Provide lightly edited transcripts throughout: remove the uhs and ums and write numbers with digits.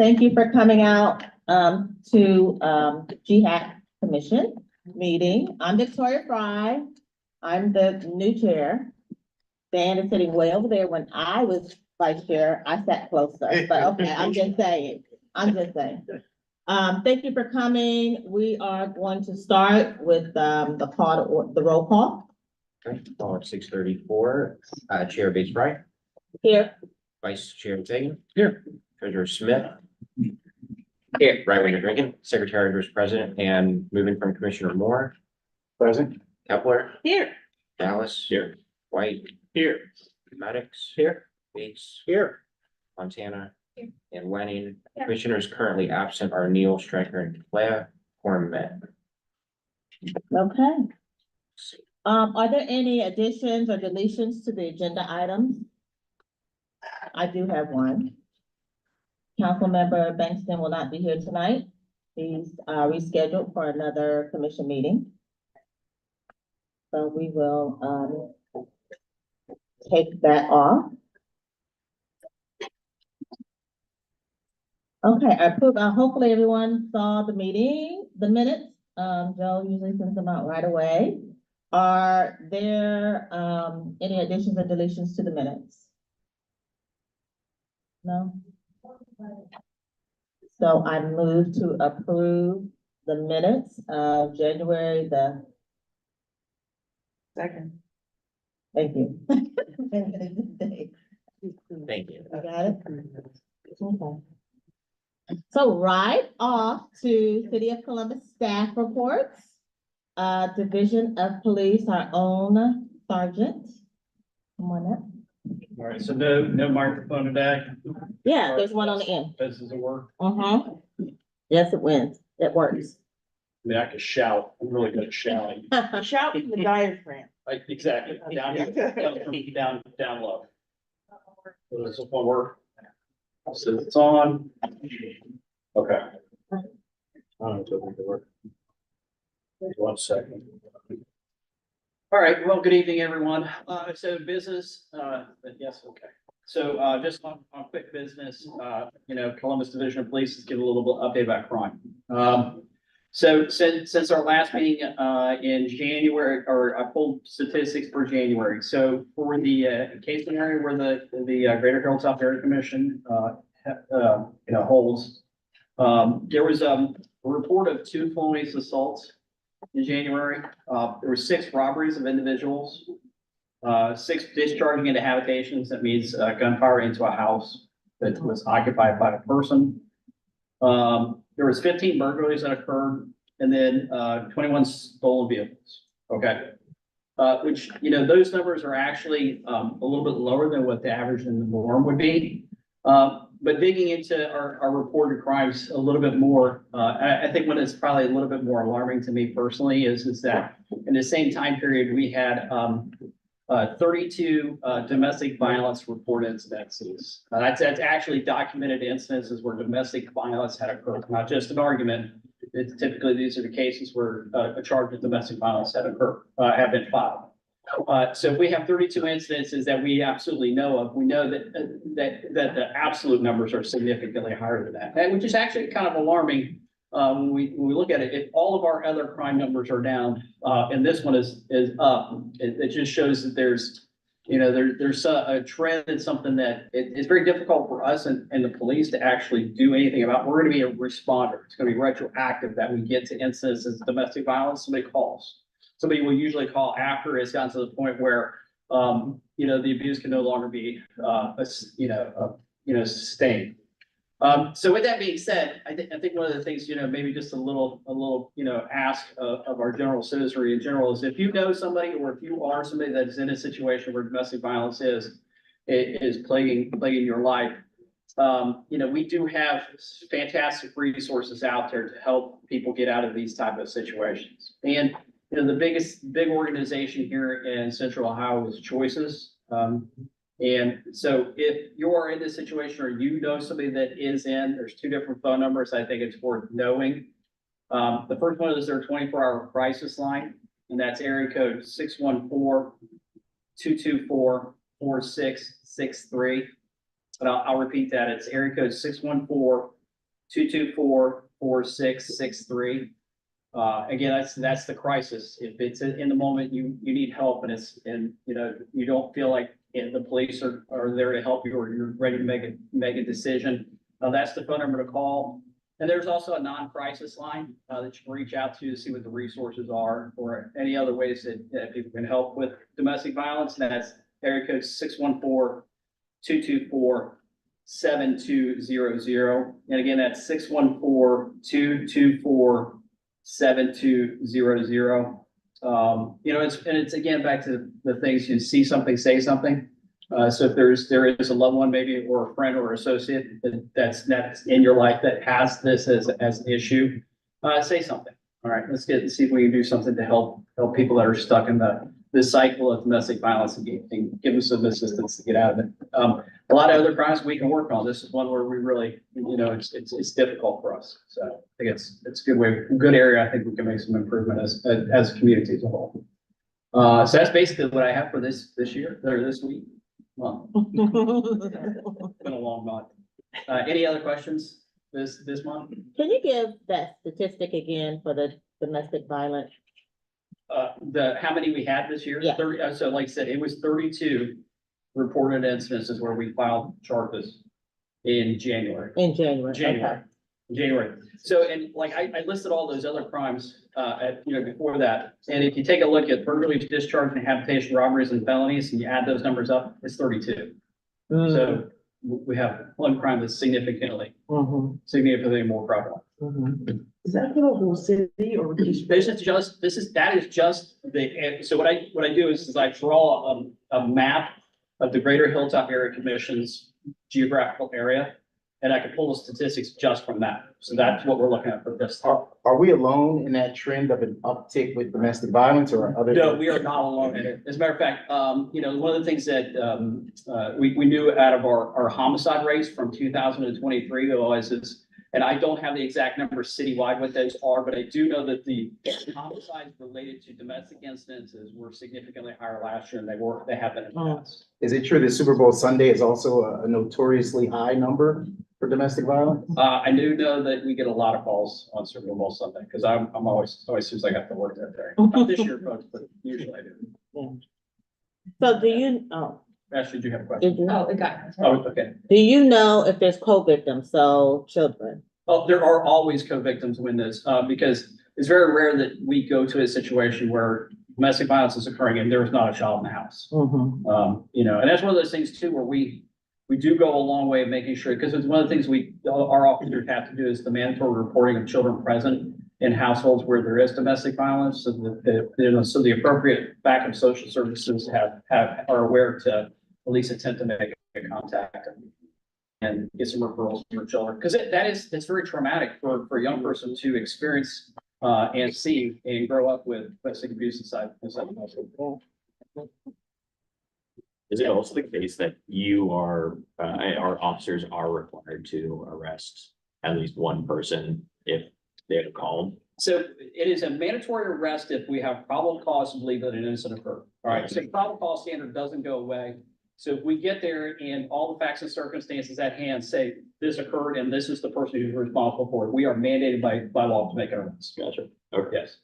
Thank you for coming out to GHAC Commission meeting. I'm Victoria Fry. I'm the new chair. Dan is sitting way over there. When I was vice chair, I sat closer, but okay, I'm just saying. Thank you for coming. We are going to start with the roll call. Okay, call at 6:34. Chair Bates Fry. Here. Vice Chair Fagan. Here. Treasurer Smith. Here. Right Winger Drinking. Secretary Vice President, and moving from Commissioner Moore. Present. Kepler. Here. Dallas. Here. White. Here. Maddox. Here. Bates. Here. Montana. Here. And Wenning. Here. Commissioners currently absent are Neal, Stryker, and Claire. Quorum met. Okay. Are there any additions or deletions to the agenda items? I do have one. Councilmember Bankston will not be here tonight. He's rescheduled for another commission meeting. So we will take that off. Okay, hopefully everyone saw the minutes. Joe usually sends them out right away. Are there any additions or deletions to the minutes? No? So I move to approve the minutes of January the 2nd. Thank you. Thank you. I got it? Okay. So right off to City of Columbus staff reports. Division of Police, our own sergeant. Come on up. All right, so no microphone today. Yeah, there's one on the end. This is a work. Yes, it wins. It works. I mean, I can shout. I'm really good at shouting. Shout in the diaphragm. Like, exactly. Down low. So this one work. So it's on. Okay. I don't know if it work. 1 second. All right, well, good evening, everyone. So business, yes, okay. So just on quick business, Columbus Division of Police is giving a little bit update about crime. So since our last meeting in January, or I pulled statistics for January. So for the case scenario where the Greater Carroll South Area Commission holds, there was a report of 2 felonious assaults in January. There were 6 robberies of individuals, 6 discharging into habitations. That means gunfire into a house that was occupied by a person. There was 15 burglaries that occurred, and then 21 stolen vehicles. Okay. Which, those numbers are actually a little bit lower than what the average in the norm would be. But digging into our reported crimes a little bit more, I think what is probably a little bit more alarming to me personally is that in the same time period, we had 32 domestic violence report incidences. That's actually documented instances where domestic violence had occurred, not just an argument. It's typically these are the cases where a charge of domestic violence had have been filed. So if we have 32 incidences that we absolutely know of, we know that the absolute numbers are significantly higher than that, which is actually kind of alarming when we look at it. If all of our other crime numbers are down, and this one is up, it just shows that there's a trend and something that it's very difficult for us and the police to actually do anything about. We're going to be a responder. It's going to be retroactive that we get to instances of domestic violence. Somebody calls. Somebody will usually call after it's gotten to the point where, the abuse can no longer be, sustained. So with that being said, I think one of the things, maybe just a little, ask of our general citizenry in general is if you know somebody, or if you are somebody that is in a situation where domestic violence is plaguing your life, we do have fantastic resources out there to help people get out of these type of situations. And the big organization here in Central Ohio is Choices. And so if you are in this situation or you know somebody that is there's 2 different phone numbers I think it's worth knowing. The first one is their 24-hour crisis line, and that's area code 614-224-4663. But I'll repeat that. It's area code 224-4663. Again, that's the crisis. If it's in the moment, you need help and you don't feel like the police are there to help you or you're ready to make a decision. That's the phone number to call. And there's also a non-crisis line that you can reach out to see what the resources are or any other ways that people can help with domestic violence. And that's area code 614-224-7200. And again, that's 614-224-7200. It's again back to the things you see something, say something. So if there is a loved one maybe or a friend or associate that's in your life that has this as an issue, say something. All right, let's see if we can do something to help people that are stuck in this cycle of domestic violence and give them some assistance to get out of it. A lot of other crimes we can work on. This is one where we really, it's difficult for us. So I think it's a good area. I think we can make some improvement as a community as a whole. So that's basically what I have for this year or this week. Well, it's been a long month. Any other questions this month? Can you give that statistic again for the domestic violence? How many we had this year? Yeah. 30, so like I said, it was 32 reported incidences where we filed charges in January. In January. January. So, and like I listed all those other crimes, before that. And if you take a look at burglary, discharge, and habitation robberies and felonies, and you add those numbers up, it's 32. So we have one crime that's significantly more prevalent. Is that for the whole city or? That is just so what I do is I draw a map of the Greater Hilltop Area Commission's geographical area, and I can pull the statistics just from that. So that's what we're looking at for this. Are we alone in that trend of an uptick with domestic violence or other? No, we are not alone in it. As a matter of fact, one of the things that we knew out of our homicide rates from 2023 always is, and I don't have the exact numbers citywide what those are, but I do know that the homicides related to domestic incidences were significantly higher last year than they have been in the past. Is it true that Super Bowl Sunday is also a notoriously high number for domestic violence? I do know that we get a lot of calls on Super Bowl Sunday because I'm always seems like I have to work that day. Not this year, folks, but usually I do. So Ashley, did you have a question? It got. Oh, okay. do you know if there's co-victims, so children? Oh, there are always co-victims in this, because it's very rare that we go to a situation where domestic violence is occurring and there is not a child in the house. And that's one of those things too, where we do go a long way of making sure, because it's one of the things our officers have to do is the mandatory reporting of children present in households where there is domestic violence, so that so the appropriate backup social services are aware to at least attempt to make a contact and get some referrals for children, because it's very traumatic for a young person to experience and see and grow up with domestic abuse inside the household. Is it also the case that our officers are required to arrest at least one person if they have called? So it is a mandatory arrest if we have probable cause to believe that an incident occurred. All right, so the probable cause standard doesn't go away. So if we get there and all the facts and circumstances at hand say this occurred and this is the person who's responsible for it, we are mandated by law to make an arrest. Gotcha. Okay. Yes.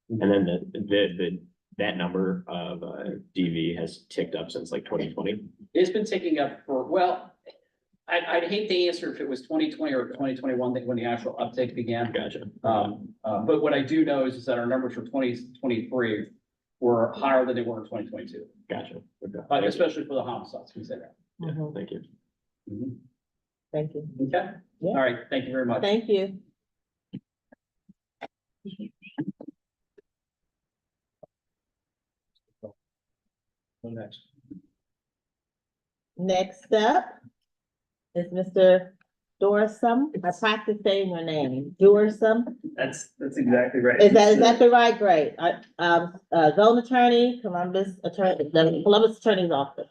And then that number of DV has ticked up since like 2020. It's been ticking up I'd hate to answer if it was 2020 or 2021 when the actual uptake began. Gotcha. But what I do know is that our numbers for 2023 were higher than they were in 2022. Gotcha. Okay. Especially for the homicides, we say that. Yeah, thank you. Thank you. Okay. Yeah. All right. Thank you very much. Thank you. Next. Next up is Mr. Dorsum. I practice saying your name. Dorsum. That's exactly right. Is that the right grade? Zone attorney, Columbus Attorney's Office.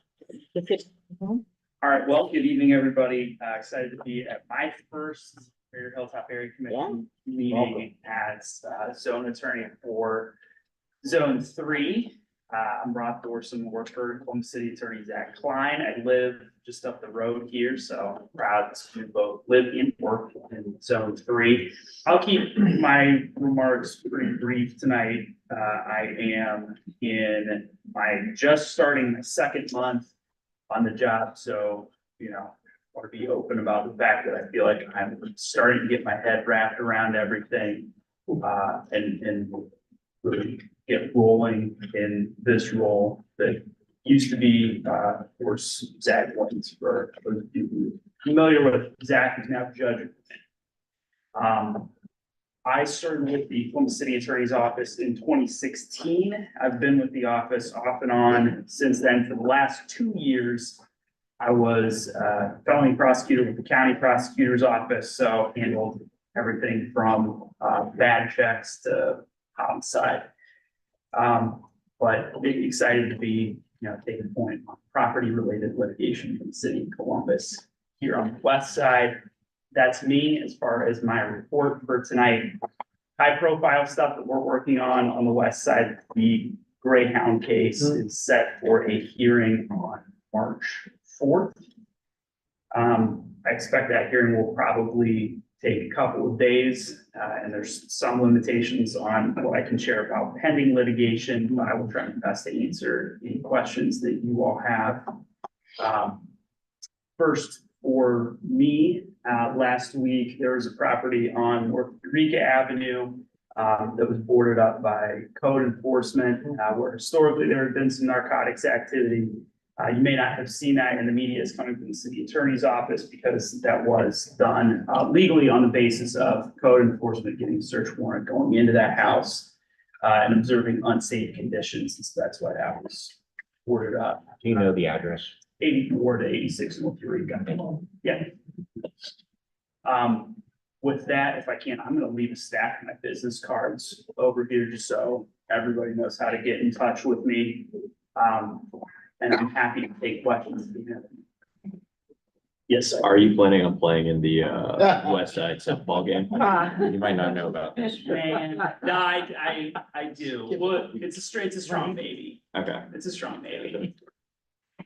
All right, well, good evening, everybody. Excited to be at my first Greater Hilltop Area Commission meeting as zone attorney for Zone 3. I'm Rob Dorson, work for Columbus City Attorney GHAC Klein. I live just up the road here, so I'm proud to both live and work in Zone 3. I'll keep my remarks pretty brief tonight. I am in just starting my second month on the job, so, you know, I want to be open about the fact that I feel like I'm starting to get my head wrapped around everything, and really get rolling in this role that used to be, of course, Zach Wins for those of you who are familiar with Zach, who's now judge. I started with the Columbus City Attorney's Office in 2016. I've been with the office off and on since then. For the last 2 years, I was felony prosecutor with the county prosecutor's office, so handled everything from bad checks to homicide. But excited to be, taking point on property-related litigation from the city of Columbus. Here on the west side, that's me as far as my report for tonight. High-profile stuff that we're working on the west side. The Greyhound case is set for a hearing on March 4th. I expect that hearing will probably take a couple of days, and there's some limitations on what I can share about pending litigation, but I will try my best to answer any questions that you all have. First, for me, last week, there was a property on North Eureka Avenue that was boarded up by code enforcement, where historically there had been some narcotics activity. You may not have seen that in the media. It's coming from the city attorney's office because that was done legally on the basis of code enforcement getting a search warrant going into that house and observing unsafe conditions. And so that's why that was boarded up. Do you know the address? 84 to 86 North Eureka. Yeah. With that, if I can, I'm going to leave a stack of my business cards over here just so everybody knows how to get in touch with me. And I'm happy to take questions. Yes, sir. Are you planning on playing in the West Side softball game? You might not know about this. Man, no, I do. Well, it's a strong baby. Okay, It's a strong baby.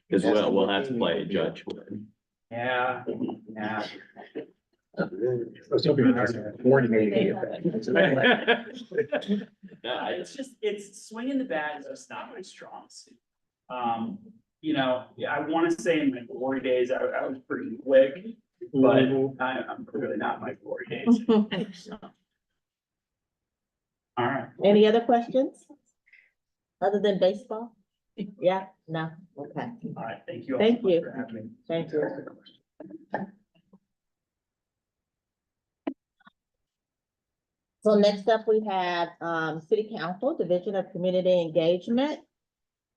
because we'll have to play Judge. Yeah, yeah. No, It's swinging the bat is just not my strong suit. I want to say in my glory days, I was pretty quick, but I'm clearly not in my glory days. All right. Any other questions? Other than baseball? Yeah, no, okay, All right, thank you. all Thank so much you. for having me. thank you. So next up, we have City Council, Division of Community Engagement.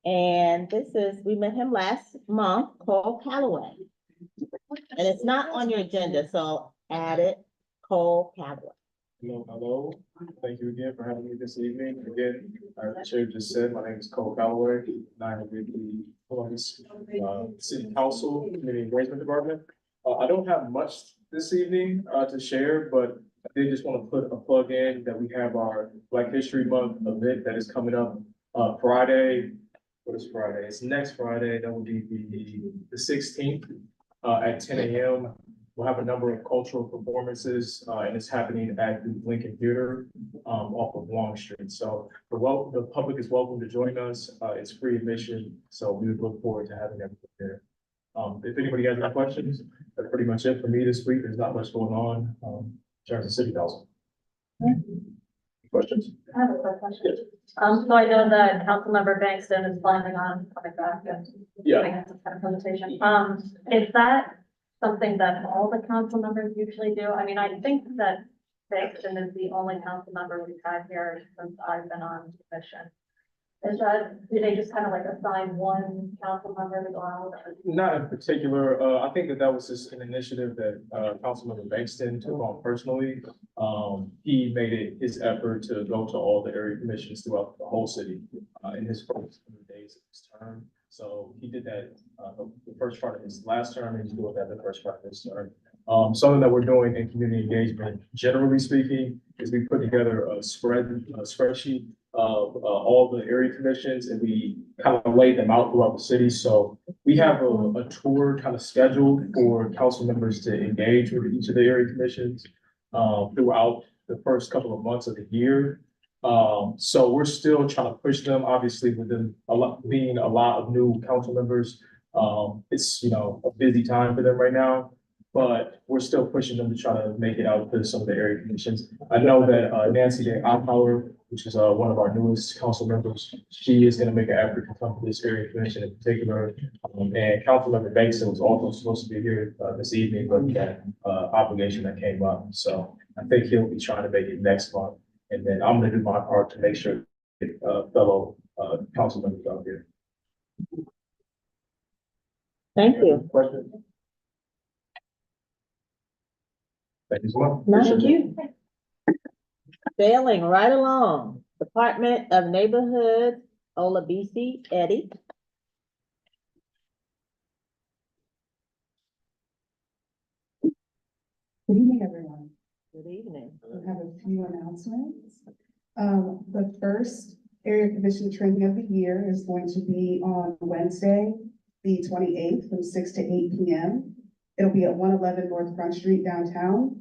And we met him last month, Cole Calloway. And it's not on your agenda, so add it, Cole Calloway. Hello. Thank you again for having me this evening. Again, our chair just said, my name is Cole Calloway, and I am with the Columbus City Council Community Engagement Department. I don't have much this evening to share, but I did just want to put a plug in that we have our Black History Month event that is coming up Friday. What is Friday? It's next Friday. That will be the 16th at 10 a.m. We'll have a number of cultural performances, and it's happening at the Lincoln Theater off of Long Street. So the public is welcome to join us. It's free admission, so we would look forward to having everyone there. If anybody has any questions, that's pretty much it for me this week. There's not much going on in terms of city council. Questions? I have a quick question. So I know that Councilmember Bankston is planning on coming back and giving us a kind of presentation. Is that something that all the council members usually do? I mean, I think that Bankston is the only council member we've had here since I've been on commission. Do they just kind of like assign one council member to go out? Not in particular. I think that was just an initiative that Councilmember Bankston took on personally. He made it his effort to go to all the area commissions throughout the whole city in his first days of his term. So he did that the first part of his last term, and he's doing that the first part of his term. Something that we're doing in community engagement, generally speaking, is we put together a spreadsheet of all the area commissions, and we kind of laid them out throughout the city. So we have a tour kind of scheduled for council members to engage with each of the area commissions throughout the first couple of months of the year. So we're still trying to push them, obviously, with them being a lot of new council members. It's, you know, a busy time for them right now, but we're still pushing them to try to make it out to some of the area commissions. I know that Nancy Day Ophauer, which is one of our newest council members, she is gonna make an effort to come to this area commission in particular. And Councilmember Bankston was also supposed to be here this evening, but he had obligation that came up. So I think he'll be trying to make it next month. And then I'm gonna do my part to make sure fellow council members out here. Thank you. Question? Thank you so much. Thank you. Sailing right along, Department of Neighborhood, Olabisi, Eddie. Good evening, everyone. Good evening. We have a few announcements. The first area commission training of the year is going to be on Wednesday, the 28th, from 6 to 8 p.m. It'll be at 111 North Front Street downtown.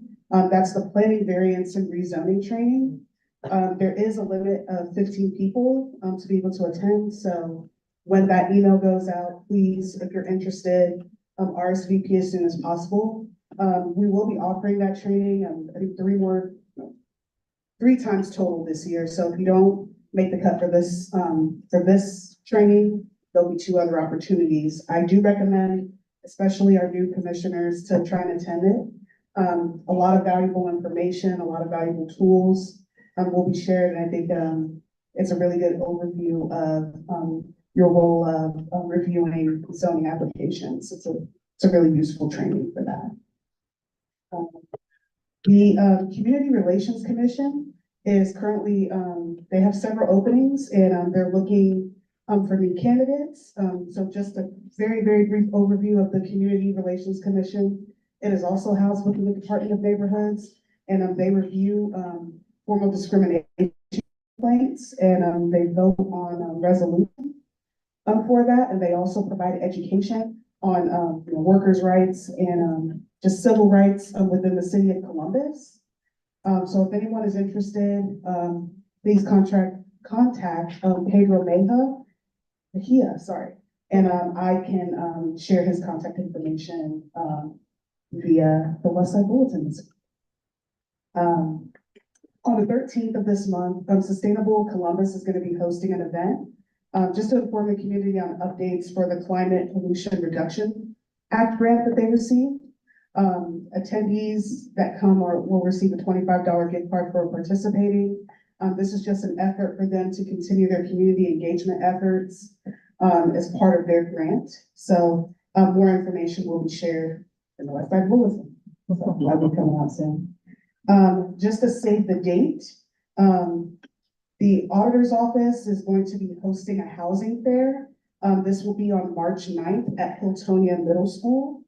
That's the planning, variance, and rezoning training. There is a limit of 15 people to be able to attend. So when that email goes out, please, if you're interested, RSVP as soon as possible. We will be offering that training, I think 3 times total this year. So if you don't make the cut for this training, there'll be 2 other opportunities. I do recommend, especially our new commissioners, to try and attend it. A lot of valuable information, a lot of valuable tools will be shared. And I think it's a really good overview of your role of reviewing zoning applications. It's a really useful training for that. The Community Relations Commission is currently, they have several openings and they're looking for new candidates. So just a very, very brief overview of the Community Relations Commission. It is also housed within the Department of Neighborhoods, and they review formal discrimination complaints, and they vote on resolution for that. And they also provide education on workers' rights and just civil rights within the city of Columbus. So if anyone is interested, please contact Pedro Mejia, sorry. And I can share his contact information via the Westside Bulletins. On the 13th of this month, Sustainable Columbus is going to be hosting an event just to inform the community on updates for the Climate Pollution Reduction Act grant that they received. Attendees that come will receive a $25 gift card for participating. This is just an effort for them to continue their community engagement efforts as part of their grant. So more information will be shared in the Westside Bulletin. So that'll be coming out soon. Just to save the date, the auditor's office is going to be hosting a housing fair. This will be on March 9th at Hiltonia Middle School.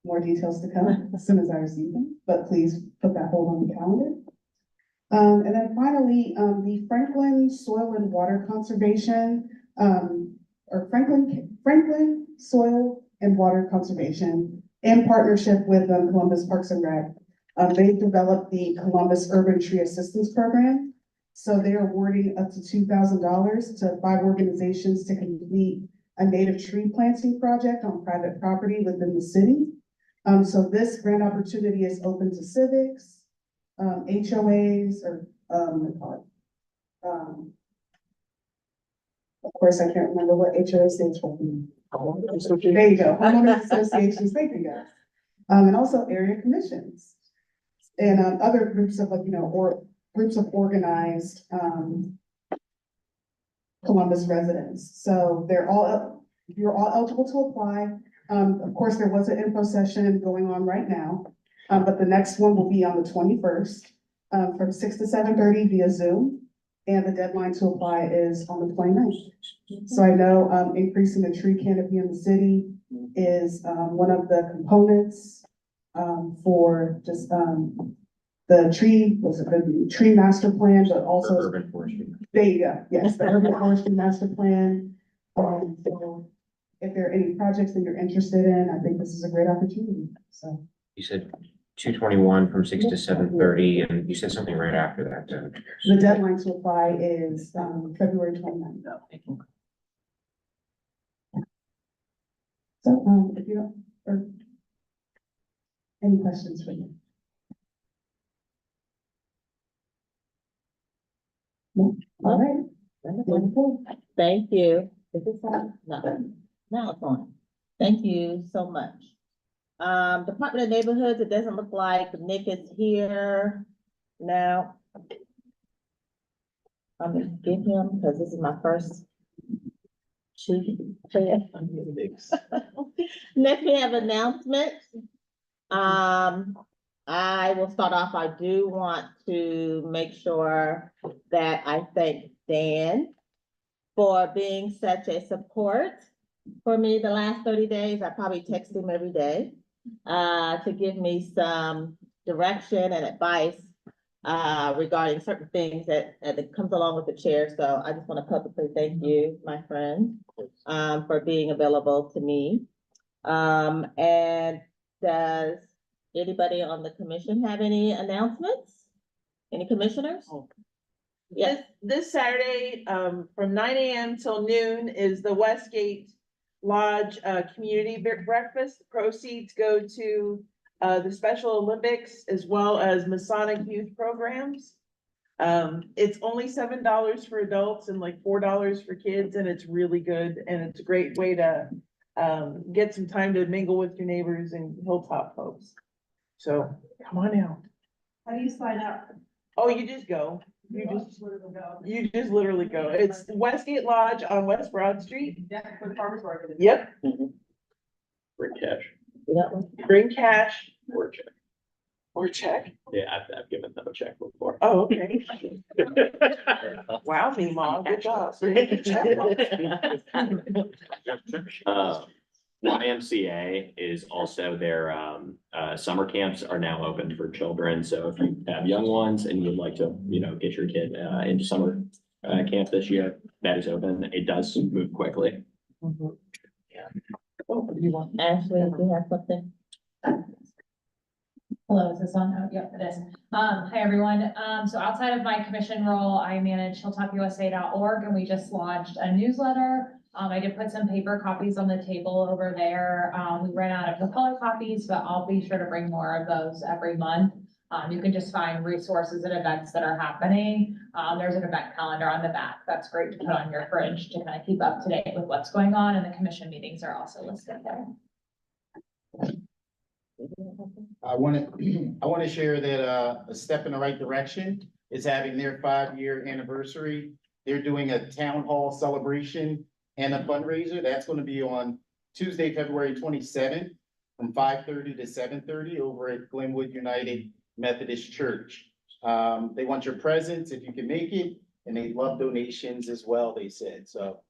More details to come as soon as I receive them, but please put that hold on the calendar. And then finally, the Franklin Soil and Water Conservation, or Franklin Soil and Water Conservation, in partnership with Columbus Parks and Rec, they've developed the Columbus Urban Tree Assistance Program. So they're awarding up to $2,000 to 5 organizations to complete a native tree planting project on private property within the city. So this grant opportunity is open to civics, HOAs, or of course, I can't remember what HOA stands for. There you go, homeowners associations, thank you guys. And also area commissions and other groups of or groups of organized Columbus residents. So you're all eligible to apply. Of course, there was an info session going on right now, but the next one will be on the 21st from 6 to 7:30 via Zoom. And the deadline to apply is on the 29th. So I know increasing the tree canopy in the city is one of the components for just the tree master plan, but also, Urban forestry. there you go, yes, the urban forestry master plan. So if there are any projects that you're interested in, I think this is a great opportunity, so. You said 2/21 from 6 to 7:30, and you said something right after that. The deadline to apply is, February 29th. So, if you don't, or any questions for me? No? All right. Wonderful. Thank you. Is this on? No, now it's on. Thank you so much. Department of Neighborhoods, it doesn't look like Nick is here now. I'm gonna give him, because this is my first chief. Next, we have announcements. I will start off. I do want to make sure that I thank Dan for being such a support for me the last 30 days. I probably text him every day to give me some direction and advice regarding certain things that comes along with the chair. So I just want to publicly thank you, my friend, for being available to me. And does anybody on the commission have any announcements? Any commissioners? Yes. This Saturday, from 9 a.m. till noon is the Westgate Lodge, community breakfast. The proceeds go to, the Special Olympics as well as Masonic youth programs. It's only $7 for adults and like $4 for kids, and it's really good. And it's a great way to, get some time to mingle with your neighbors and Hilltop folks. So come on out. How do you sign up? Oh, you just go. You just literally go. It's Westgate Lodge on West Broad Street. Yeah, for the farmer's market. Yep, Bring cash bring cash or check. or check. Yeah, I've given them a check before. Oh, okay. Wow, Meemaw, good job. YMCA is also their, summer camps are now open for children. So if you have young ones and you would like to, get your kid, into summer, camp this year, that is open. It does move quickly. Oh, do you want? Ashley, do you have something? Hello, is this on? Oh, yep, it is. Hi, everyone. So outside of my commission role, I manage hilltopusa.org, and we just launched a newsletter. I did put some paper copies on the table over there. We ran out of the color copies, but I'll be sure to bring more of those every month. You can just find resources and events that are happening. There's an event calendar on the back. That's great to put on your fridge to kind of keep up to date with what's going on, and the commission meetings are also listed there. I want to share that A Step in the Right Direction is having their 5-year anniversary. They're doing a town hall celebration and a fundraiser. That's going to be on Tuesday, February 27th from 5:30 to 7:30 over at Glenwood United Methodist Church. They want your presence if you can make it, and they love donations as well, they said. So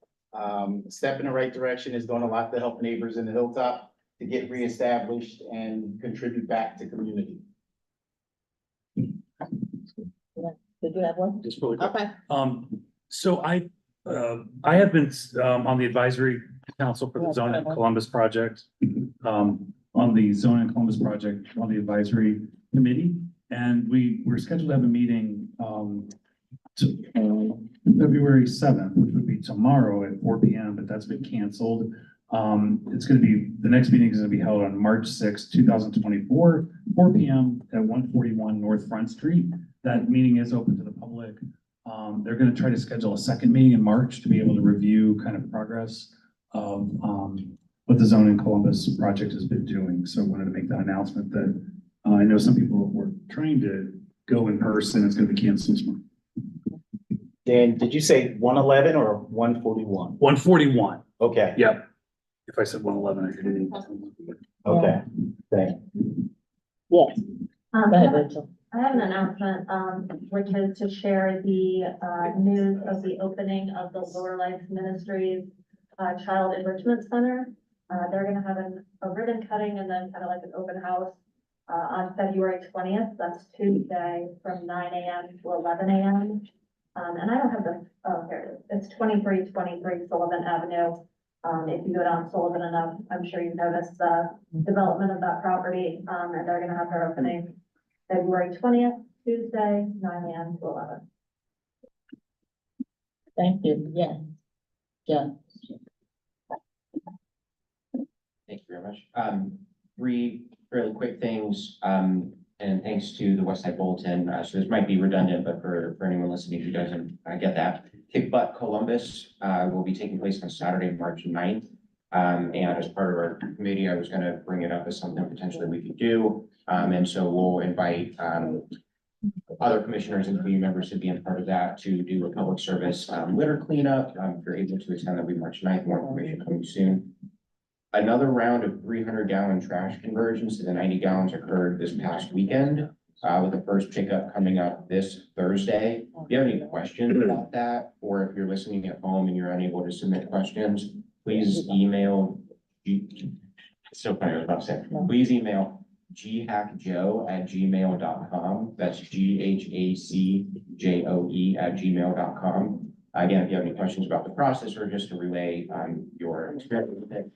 Step in the Right Direction is doing a lot to help neighbors in the Hilltop to get reestablished and contribute back to community. Did you have one? Just really quick. Okay. So I have been, on the advisory council for the Zone in Columbus project, on the Zone in Columbus project, on the advisory committee. And we're scheduled to have a meeting, February 7th, which would be tomorrow at 4 p.m., but that's been canceled. It's going to be, the next meeting is going to be held on March 6th, 2024, 4 p.m. at 141 North Front Street. That meeting is open to the public. They're going to try to schedule a second meeting in March to be able to review kind of progress of what the Zone in Columbus project has been doing. So I wanted to make that announcement that I know some people were trying to go in person. It's going to be canceled. Dan, did you say 111 or 141? 141. Okay. Yep. If I said 111, I didn't. Okay. Thank you. Yes. Go ahead, Rachel. I have an announcement, which is to share the, news of the opening of the Lower Life Ministries, Child Enrichment Center. They're gonna have a ribbon cutting and then kind of like an open house on February 20th, that's Tuesday, from 9 AM to 11 AM. And I don't have the, oh, here it is. It's 2323 Sullivan Avenue. If you go down Sullivan enough, I'm sure you've noticed the development of that property. And they're gonna have their opening February 20th, Tuesday, 9 AM to 11. Thank you, yes. Yeah. Thank you very much. Three fairly quick things, and thanks to the West Side Bulletin. So this might be redundant, but for anyone listening who doesn't get that, Kick Butt Columbus will be taking place on Saturday, March 9th. And as part of our committee, I was going to bring it up as something potentially we could do. And so we'll invite other commissioners and community members to be a part of that, to do a public service litter cleanup. If you're able to attend, that'll be March 9th. More information coming soon. Another round of 300-gallon trash conversions to the 90 gallons occurred this past weekend, with the first pickup coming up this Thursday. If you have any questions about that, or if you're listening at home and you're unable to submit questions, please email. So funny, I was about to say, please email GHACJoe@gmail.com. That's GHACJOE@gmail.com. Again, if you have any questions about the process or just to relay your experience with it.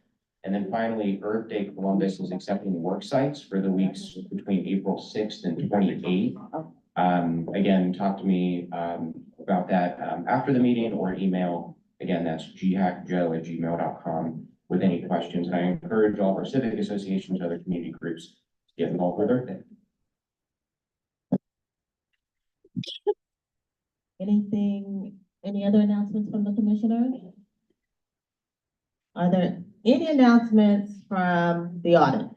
And then finally, Earth Day Columbus is accepting work sites for the weeks between April 6th and 28th. Again, talk to me about that after the meeting or email. Again, that's GHACJoe@gmail.com with any questions. And I encourage all of our civic associations, other community groups to get involved with Earth Day. Any other announcements from the commissioners? Are there any announcements from the audience?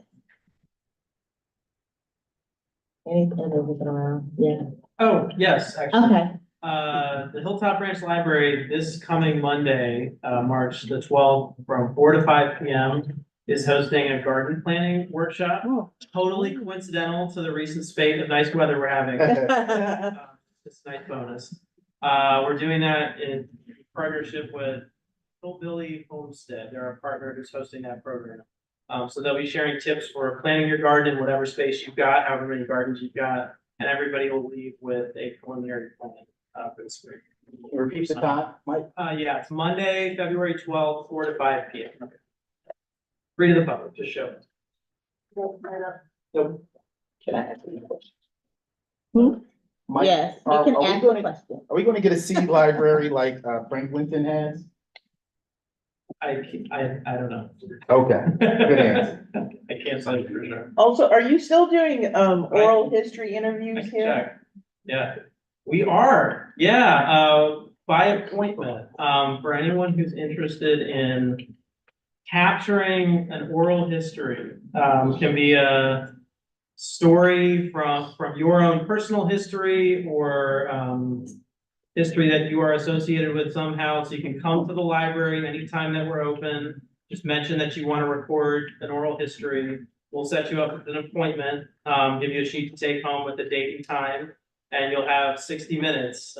Anything looking around? Yeah. Oh, yes, actually. Okay. The Hilltop Branch Library this coming Monday, March the 12th, from 4 to 5 PM is hosting a garden planting workshop. Oh. Totally coincidental to the recent spate of nice weather we're having. It's a nice bonus. We're doing that in partnership with Hillbilly Homestead. They're our partner who's hosting that program. So they'll be sharing tips for planting your garden in whatever space you've got, however many gardens you've got, and everybody will leave with a preliminary plan for the spring. Repeat the time, Mike. Yeah, it's Monday, February 12th, 4 to 5 PM. Free to the public, just show it. Nope. Can I ask you a question? Yes, you can ask a question. Are we gonna get a seed library like Franklinton has? I don't know. Okay, good answer. I can't say for sure. Also, are you still doing oral history interviews here? Check. Yeah, we are. Yeah, by appointment. For anyone who's interested in capturing an oral history, can be a story from your own personal history or history that you are associated with somehow. So you can come to the library anytime that we're open. Just mention that you want to record an oral history. We'll set you up with an appointment, give you a sheet to take home with the date and time, and you'll have 60 minutes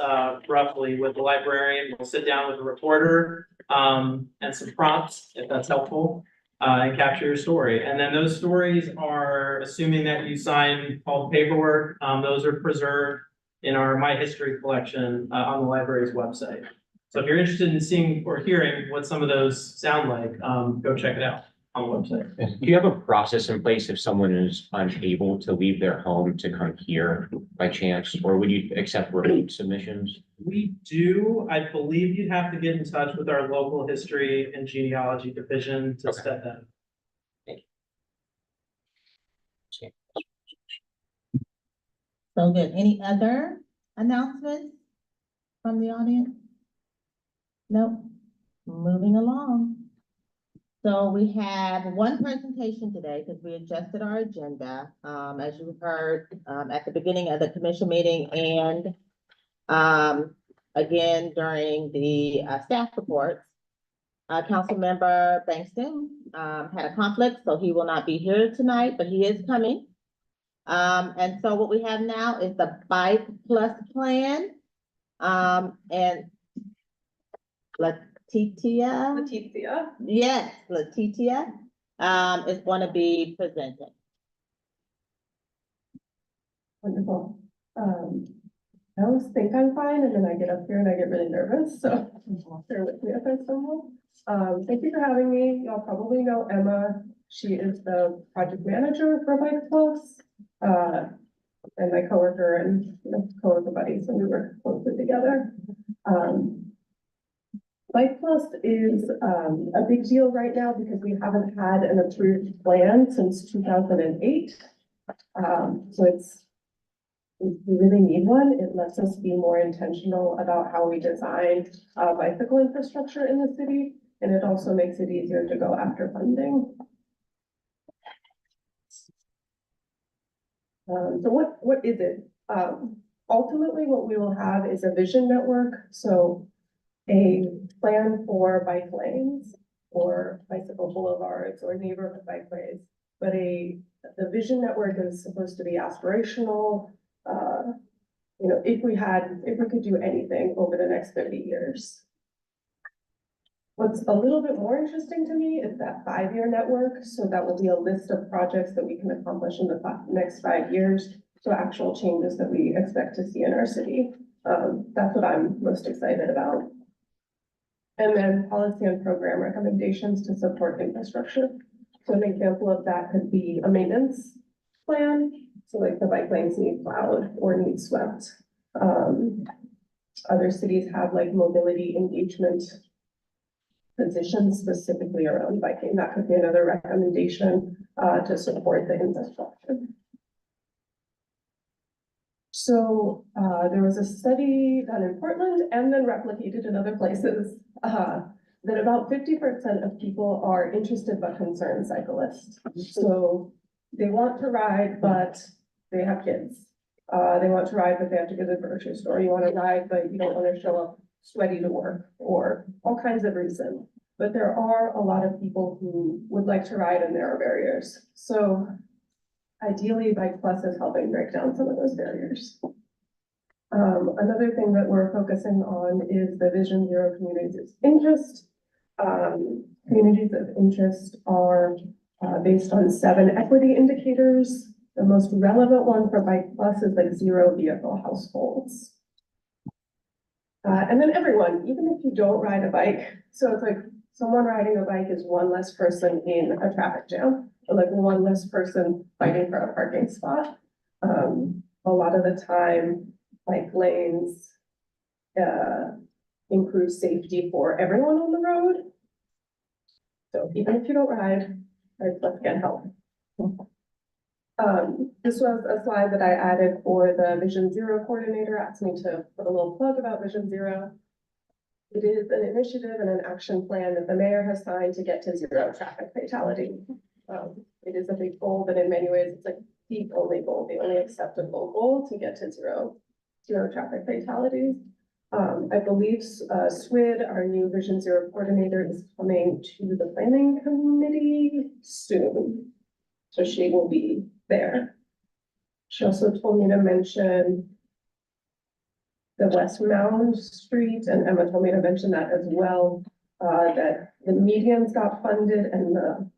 roughly with the librarian. We'll sit down with the reporter and some prompts, if that's helpful, and capture your story. And then those stories are, assuming that you sign all the paperwork, those are preserved in our My History collection on the library's website. So if you're interested in seeing or hearing what some of those sound like, go check it out on the website. Do you have a process in place if someone is unable to leave their home to come here by chance, or would you accept remote submissions? We do. I believe you'd have to get in touch with our local history and genealogy division to set that. So good. Any other announcements from the audience? Nope. Moving along. So we have one presentation today because we adjusted our agenda, as you heard, at the beginning of the commission meeting and again during the staff reports. Councilmember Bankston had a conflict, so he will not be here tonight, but he is coming. And so what we have now is the Bike Plus plan. And Letitia, yes, Letitia, is going to be presented. Wonderful. I always think I'm fine, and then I get up here and I get really nervous, so bear with me if I stumble. Thank you for having me. Y'all probably know Emma. She is the project manager for Bike Plus. And my coworker and coworker buddies, and we work closely together. Bike Plus is a big deal right now because we haven't had an approved plan since 2008. So we really need one. It lets us be more intentional about how we design bicycle infrastructure in the city, and it also makes it easier to go after funding. So what is it? Ultimately, what we will have is a vision network. So a plan for bike lanes or bicycle boulevards or neighborhood bikeways. But the vision network is supposed to be aspirational. If we could do anything over the next 30 years. What's a little bit more interesting to me is that 5-year network. So that will be a list of projects that we can accomplish in the next 5 years. So actual changes that we expect to see in our city. That's what I'm most excited about. And then policy and program recommendations to support infrastructure. So an example of that could be a maintenance plan. So like the bike lanes need plowed or need swept. Other cities have like mobility engagement positions specifically around biking. That could be another recommendation to support the infrastructure. So there was a study done in Portland and then replicated in other places that about 50% of people are interested but concerned cyclists. So they want to ride, but they have kids. They want to ride, but they have to go to the grocery store. You want to ride, but you don't want to show up sweaty to work or all kinds of reasons. But there are a lot of people who would like to ride and there are barriers. So ideally, Bike Plus is helping break down some of those barriers. Another thing that we're focusing on is the Vision Zero communities of interest. Communities of interest are based on 7 equity indicators. The most relevant one for Bike Plus is like 0 vehicle households. And then everyone, even if you don't ride a bike, so it's like someone riding a bike is one less person in a traffic jam, or like one less person fighting for a parking spot. A lot of the time, bike lanes improve safety for everyone on the road. So even if you don't ride, Bike Plus can help. This was a slide that I added for the Vision Zero coordinator, asked me to put a little plug about Vision Zero. It is an initiative and an action plan that the mayor has signed to get to 0 traffic fatality. It is a big goal, but in many ways, it's like the only goal, the only acceptable goal to get to zero traffic fatalities. I believe SWID, our new Vision Zero coordinator, is coming to the planning committee soon. So she will be there. She also told me to mention the West Mound Street, and Emma told me to mention that as well, that the medians got funded and the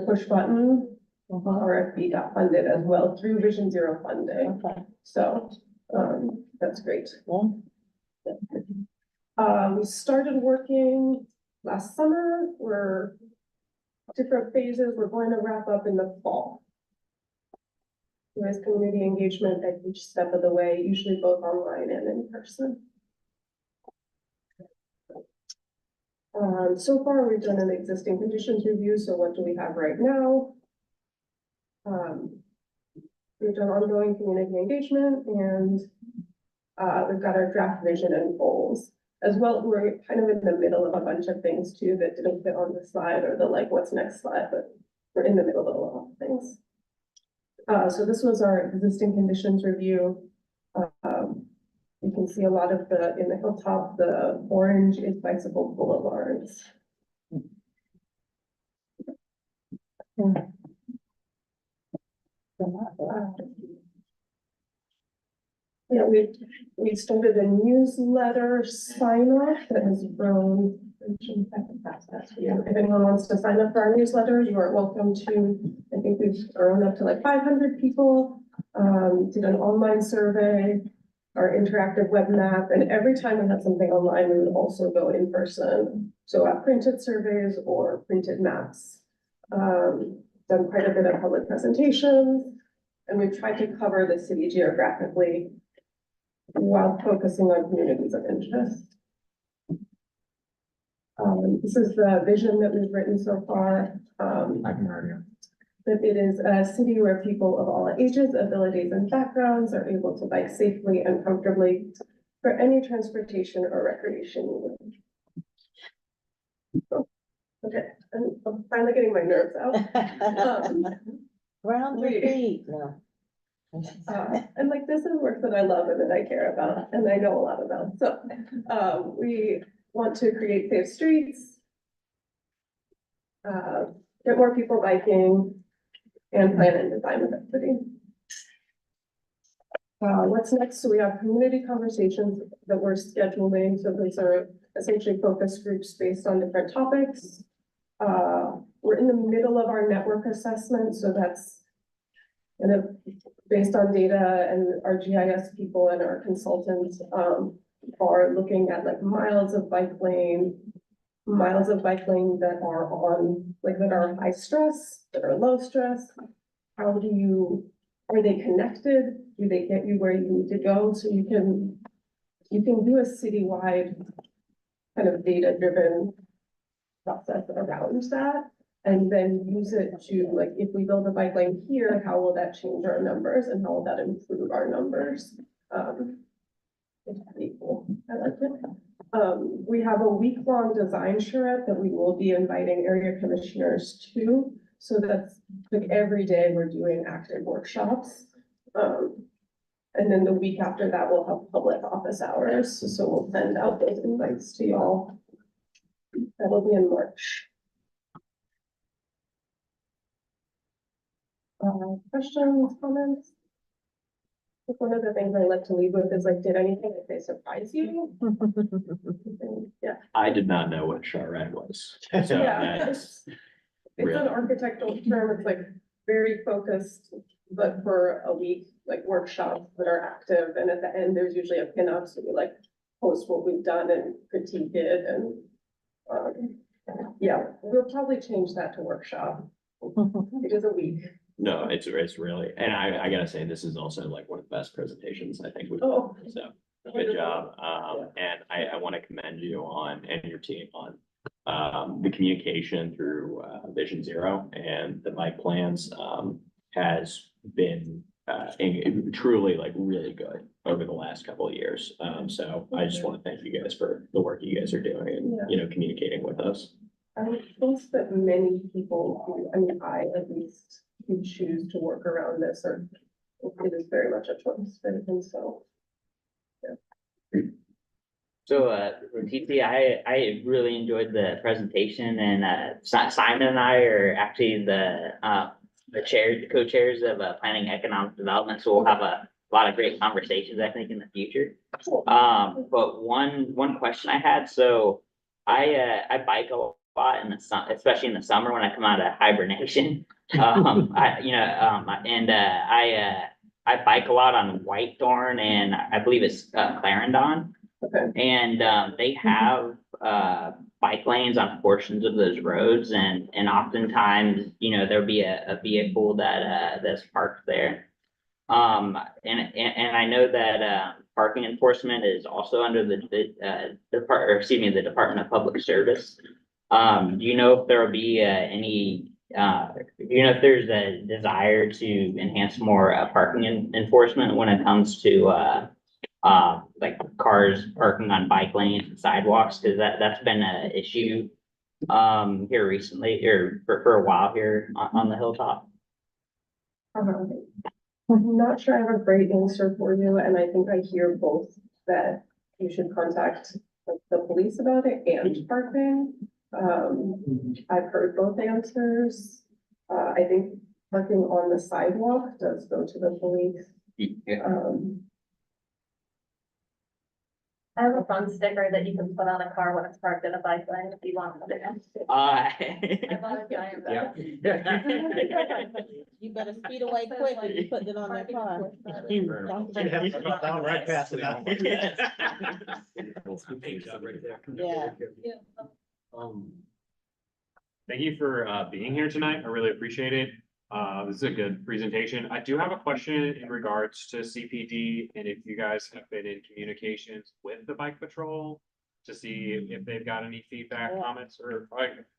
push button RFP got funded as well through Vision Zero funding. Okay. So that's great. Yeah. We started working last summer. We're different phases. We're going to wrap up in the fall. There is community engagement at each step of the way, usually both online and in person. So far, we've done an existing conditions review. So what do we have right now? We've done ongoing community engagement, and we've got our draft vision and goals. As well, we're kind of in the middle of a bunch of things too that didn't fit on the slide or the like what's next slide, but we're in the middle of a lot of things. So this was our existing conditions review. You can see a lot of in the hilltop, the orange is bicycle boulevards. Yeah, we started a newsletter sign off that has grown. If anyone wants to sign up for our newsletter, you are welcome to. I think we've grown up to like 500 people. Did an online survey, our interactive web map, and every time we had something online, we would also go in person. So printed surveys or printed maps. Done quite a bit of public presentations, and we've tried to cover the city geographically while focusing on communities of interest. This is the vision that we've written so far. That it is a city where people of all ages, abilities, and backgrounds are able to bike safely and comfortably for any transportation or recreation need. Okay, I'm finally getting my nerves out. Ground your feet, no. And like, this is work that I love and that I care about and I know a lot about. So, we want to create safe streets, get more people biking, and plan and design with equity. What's next? So we have community conversations that we're scheduling. So those are essentially focus groups based on different topics. We're in the middle of our network assessment, so that's kind of based on data, and our GIS people and our consultants are looking at like miles of bike lane that are on, like that are high stress, that are low stress. Are they connected? Do they get you where you need to go? So you can do a citywide kind of data-driven process around that, and then use it to, like, if we build a bike lane here, how will that change our numbers and how will that improve our numbers? It's pretty cool. I like it. We have a week-long design charrette that we will be inviting area commissioners to. So that's like every day we're doing active workshops. And then the week after that, we'll have public office hours. So we'll send out those invites to y'all. That'll be in March. Questions, comments? One of the things I like to leave with is like, did anything that they surprise you? Yeah. I did not know what charrette was. So Yeah, that's it's an architectural term. It's like very focused, but for a week, like workshops that are active. And at the end, there's usually a pinup. So we like post what we've done and critique it. And yeah, we'll probably change that to workshop. It is a week. No, it's really, and I gotta say, this is also like one of the best presentations I think we've done. Oh. So good job. And I want to commend you on, and your team on, the communication through, Vision Zero and the bike plans, has been, truly like really good over the last couple of years. So I just want to thank you guys for the work you guys are doing and, you know, communicating with us. I think that many people who, I mean, I at least, who choose to work around this, or it is very much a choice, and so. So, TT, I really enjoyed the presentation, and Simon and I are actually the co-chairs of planning economic development. So we'll have a lot of great conversations, I think, in the future. But one question I had, so I bike a lot in the sun, especially in the summer when I come out of hibernation. I bike a lot on Whitethorn, and I believe it's Clarendon. Okay. And they have bike lanes on portions of those roads, and oftentimes, you know, there'll be a vehicle that's parked there. And I know that parking enforcement is also under the Department of Public Service. Do you know if there will be do you know if there's a desire to enhance more parking enforcement when it comes to like cars parking on bike lanes and sidewalks? Because that's been an issue here recently, or for a while here on the hilltop. I'm not sure I have a great answer for you, and I think I hear both that you should contact the police about it and parking. I've heard both answers. I think parking on the sidewalk does go to the police. I have a fun sticker that you can put on a car when it's parked in a bike lane if you want something else. I bought a giant bag. You better speed away quick when you put it on that car. Right past it. Yeah. Thank you for being here tonight. I really appreciate it. This is a good presentation. I do have a question in regards to CPD and if you guys have been in communications with the bike patrol to see if they've got any feedback, comments, or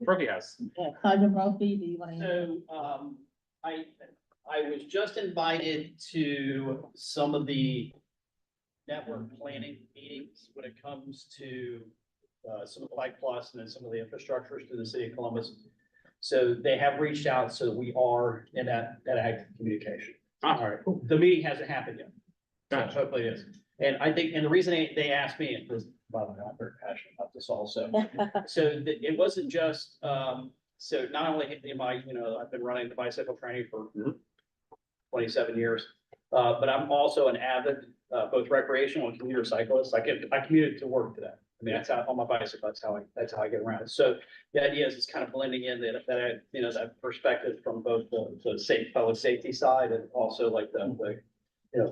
Brophy has. Yeah, Sergeant Brophy, do you want to? So, I was just invited to some of the network planning meetings when it comes to some of the Bike Plus and then some of the infrastructures to the city of Columbus. So they have reached out, so we are in that active communication. All right, the meeting hasn't happened yet. So hopefully it is. And I think, and the reason they asked me, because by the way, I'm very passionate about this also. So it wasn't just, so not only am I, I've been running the bicycle training for 27 years, but I'm also an avid, both recreational and commuter cyclist. I commuted to work today. I mean, that's how, on my bicycle, that's how I get around. So the idea is it's kind of blending in that perspective from both the public safety side and also like the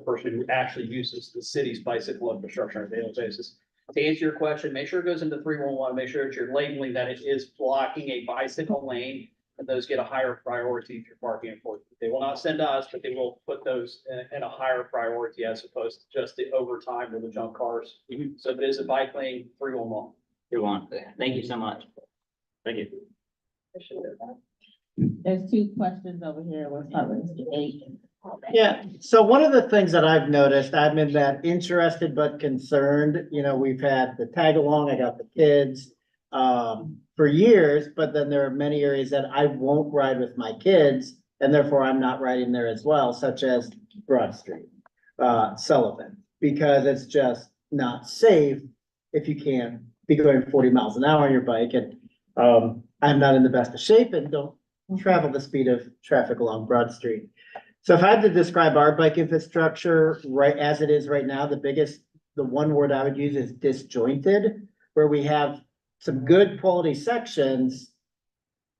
person who actually uses the city's bicycle infrastructure on a daily basis. To answer your question, make sure it goes into 311, make sure that you're labeling that it is blocking a bicycle lane, and those get a higher priority if you're parking enforcement. They will not send us, but they will put those in a higher priority as opposed to just the overtime or the junk cars. So if it is a bike lane, 311. 311. Thank you so much. Thank you. There's two questions over here. We'll start with Mr. Aiken. Yeah, so one of the things that I've noticed, I'm in that interested but concerned, we've had the tag along, I got the kids for years, but then there are many areas that I won't ride with my kids, and therefore I'm not riding there as well, such as Broad Street, Sullivan, because it's just not safe if you can't be going 40 miles an hour on your bike, and I'm not in the best of shape and don't travel the speed of traffic along Broad Street. So if I had to describe our bike infrastructure right as it is right now, the one word I would use is disjointed, where we have some good quality sections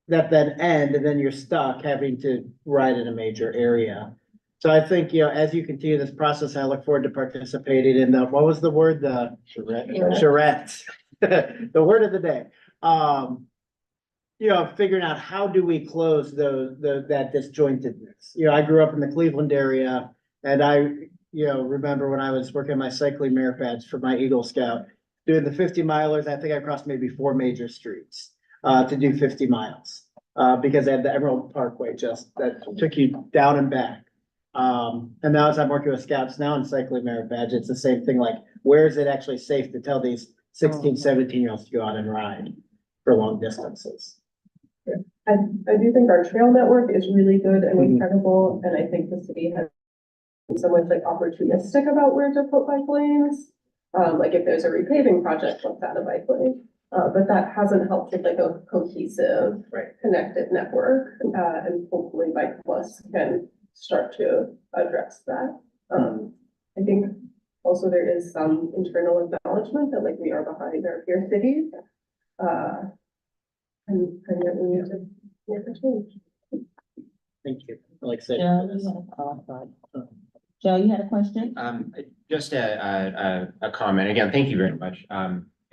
that then end, and then you're stuck having to ride in a major area. So I think, as you continue this process, I look forward to participating in what was the word? The charrette. The word of the day. Figuring out how do we close that disjointedness. I grew up in the Cleveland area, and I, remember when I was working my cycling merit badge for my Eagle Scout, doing the 50 milers. I think I crossed maybe 4 major streets to do 50 miles because I had the Emerald Parkway that took you down and back. And now as I'm working with scouts now and cycling merit badge, it's the same thing. Like, where is it actually safe to tell these 16, 17-year-olds to go out and ride for long distances? I do think our trail network is really good and incredible, and I think the city has been somewhat opportunistic about where to put bike lanes. Like if there's a repaving project, let's add a bike lane. But that hasn't helped with a cohesive, connected network, and hopefully Bike Plus can start to address that. I think also there is some internal acknowledgement that we are behind our peer cities. And that we need to make a change. Thank you. Like I said. Joe, you had a question? Just a comment. Again, thank you very much.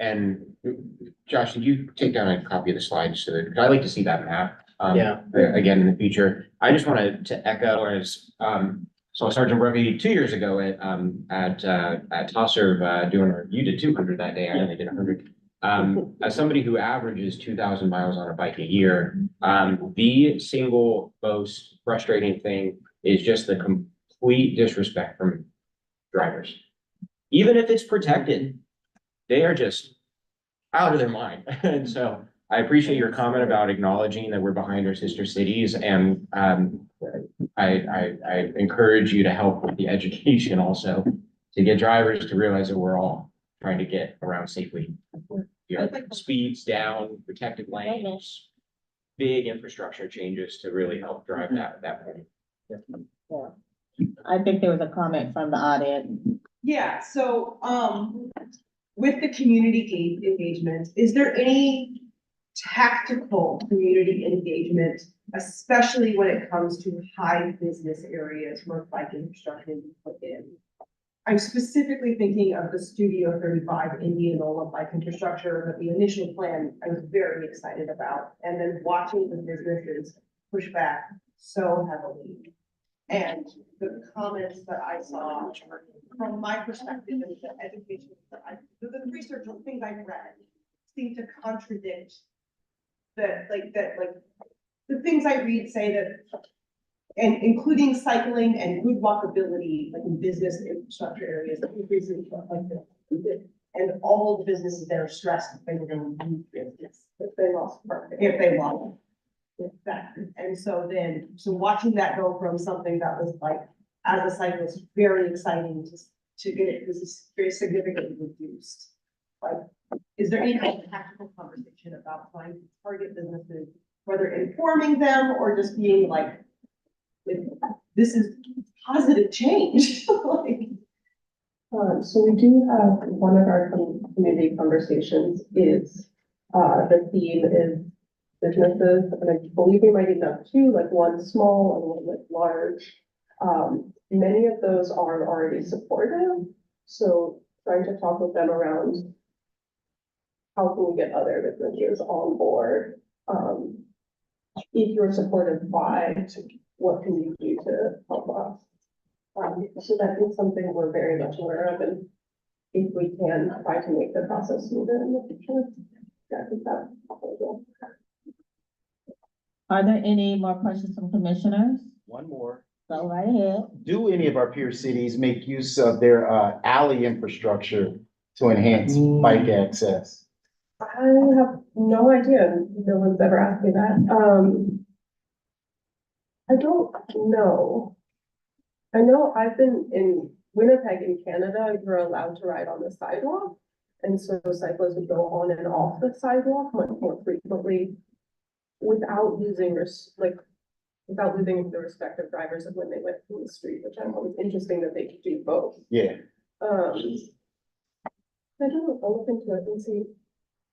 And Josh, did you take down a copy of the slides so that, 'cause I'd like to see that map? Again, in the future. I just wanted to echo as, so Sergeant Brophy 2 years ago at Tosser, you did 200 that day. I only did 100. As somebody who averages 2,000 miles on a bike a year, the single most frustrating thing is just the complete disrespect from drivers. Even if it's protected, they are just out of their mind. And so I appreciate your comment about acknowledging that we're behind our sister cities, and I encourage you to help with the education also to get drivers to realize that we're all trying to get around safely. Speeds down, protected lanes, big infrastructure changes to really help drive that point. Yeah. I think there was a comment from the audience. Yeah, so, with the community engagement, is there any tactical community engagement, especially when it comes to high business areas where bike infrastructure is put in? I'm specifically thinking of the Studio 35 Indianola bike infrastructure, but the initial plan I was very excited about, and then watching the businesses push back so heavily. And the comments that I saw from my perspective and the education, the research and things I read seem to contradict the things I read say that, and including cycling and good walkability, like in business infrastructure areas, increasing like this. And all the businesses that are stressed if they were going to lose business, if they lost parking, if they lost. Exactly. And so watching that go from something that was like, as a cyclist, very exciting to get it, this is very significantly reduced. Like, is there any kind of tactical conversation about trying to target businesses, whether informing them or just being like, this is positive change? So we do have one of our community conversations is, the theme is businesses, and I believe we might even have two, like one small and one like large. Many of those are already supportive, so trying to talk with them around how can we get other businesses on board? If you're supportive, why? What can you do to help us? So that is something we're very much aware of, and if we can try to make the process smoother in the future, I think that's possible. Are there any more questions from commissioners? One more. Go right ahead. Do any of our peer cities make use of their alley infrastructure to enhance bike access? I have no idea. No one's ever asked me that. I don't know. I know I've been in Winnipeg in Canada, you're allowed to ride on the sidewalk. And so cyclists would go on and off the sidewalk much more frequently without losing the respect of drivers of when they went through the street, which I thought was interesting that they could do both. Yeah. I don't know, I'll look into it and see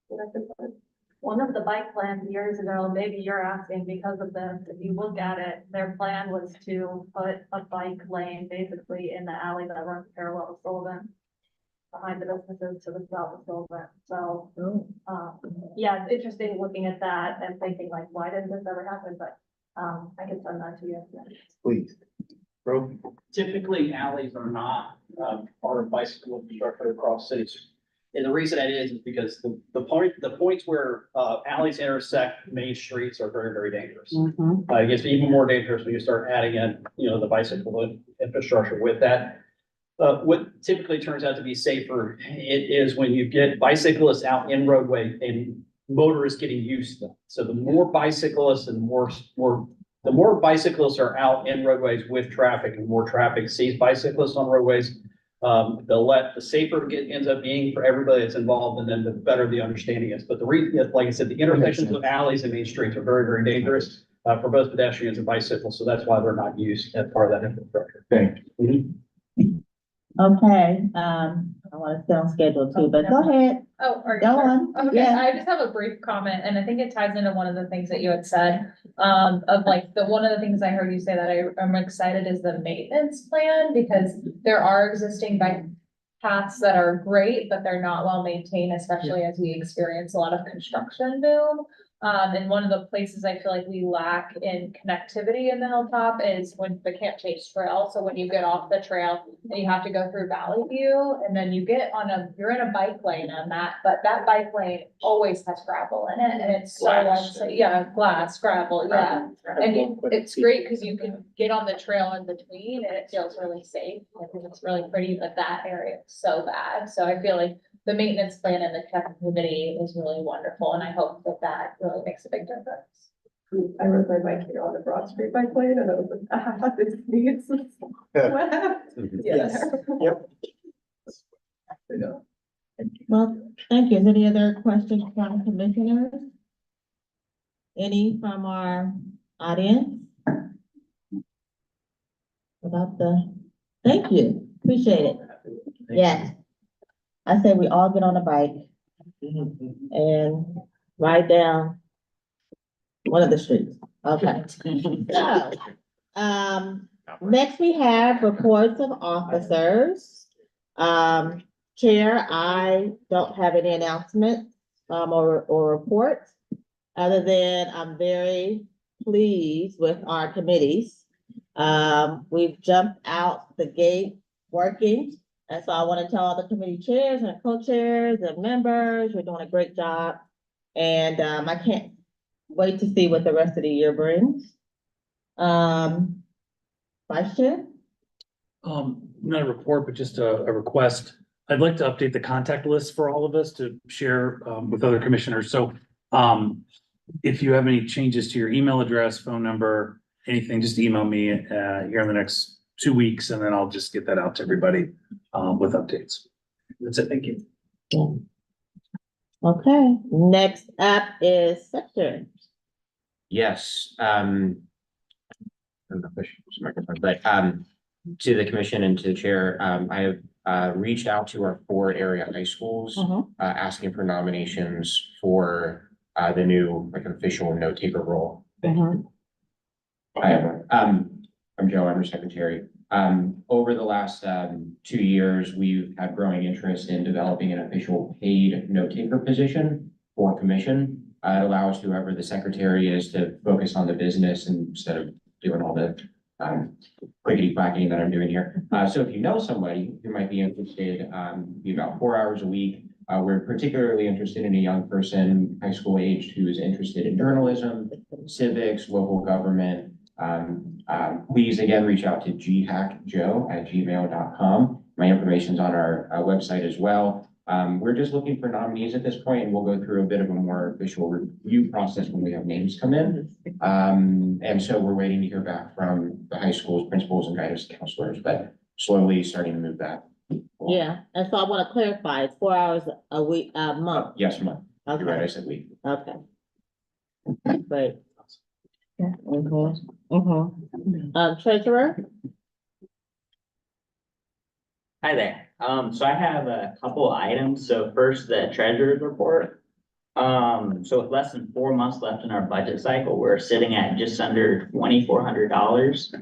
what I can find. One of the bike plans years ago, maybe you're asking because of this, if you look at it, their plan was to put a bike lane basically in the alley that runs parallel to Sullivan, behind the businesses to the south of Sullivan. So, yeah, it's interesting looking at that and thinking like, why didn't this ever happen? But I can send that to you. Please. Bro. Typically, alleys are not part of bicycle infrastructure across cities. And the reason that is because the points where alleys intersect main streets are very, very dangerous. It gets even more dangerous when you start adding in, the bicycle infrastructure with that. What typically turns out to be safer, it is when you get bicyclists out in roadway and motorists getting used to them. So the more bicyclists and the more bicyclists are out in roadways with traffic and more traffic sees bicyclists on roadways, the safer it ends up being for everybody that's involved, and then the better the understanding is. But the reason, like I said, the intersections of alleys and main streets are very, very dangerous for both pedestrians and bicycles. So that's why they're not used as part of that infrastructure. Thank you. Okay, I want to stay on schedule too, but go ahead. Oh, are you Go sure? on. Okay, Yeah. I just have a brief comment, and I think it ties into one of the things that you had said. Of like, one of the things I heard you say that I'm excited is the maintenance plan, because there are existing bike paths that are great, but they're not well maintained, especially as we experience a lot of construction boom. And one of the places I feel like we lack in connectivity in the hilltop is when the Camp Chase Trail. So when you get off the trail and you have to go through Valley View, and then you're in a bike lane on that, but that bike lane always has gravel in it, and it's so unsafe. Yeah, glass, gravel, yeah. And it's great because you can get on the trail in between and it feels really safe. I think it's really pretty, but that area is so bad. So I feel like the maintenance plan and the connectivity is really wonderful, and I hope that really makes a big difference. I rode my bike here on the Broad Street bike lane, and I was like, this needs what happened? Yes. Yep. Well, thank you. Is there any other questions from commissioners? Any from our audience? Thank you, appreciate it. Yes. I say we all get on a bike and ride down one of the streets. Okay. So, next we have reports of officers. Chair, I don't have any announcements, or reports, other than I'm very pleased with our committees. We've jumped out the gate working. And so I want to tell all the committee chairs and co-chairs and members, you're doing a great job. And, I can't wait to see what the rest of the year brings. Vice Chair? Not a report, but just a request. I'd like to update the contact list for all of us to share, with other commissioners. So, if you have any changes to your email address, phone number, anything, just email me, here in the next 2 weeks, and then I'll just get that out to everybody, with updates. That's it. Thank you. Okay, next up is Secretary. Yes, I don't know if I should use the microphone, but, to the commission and to the chair, I have reached out to our 4 area high schools, asking for nominations for the new like official note taker role. I have, I'm Joe, I'm your secretary. Over the last 2 years, we've had growing interest in developing an official paid note taker position for commission. It allows whoever the secretary is to focus on the business instead of doing all the clickety clacking that I'm doing here. So if you know somebody who might be interested, be about 4 hours a week. We're particularly interested in a young person, high school aged, who is interested in journalism, civics, local government. Please again, reach out to GHACjoe@gmail.com. My information's on our website as well. We're just looking for nominees at this point, and we'll go through a bit of a more official review process when we have names come in. And so we're waiting to hear back from the high schools, principals and guidance counselors, but slowly starting to move that. Yeah, and so I want to clarify, it's 4 hours a week, a month. Yes, month. Okay. You're right, I said week. Okay. Great. Treasurer? Hi there. So I have a couple items. So first, the treasurer's report. So with less than 4 months left in our budget cycle, we're sitting at just under $2,400.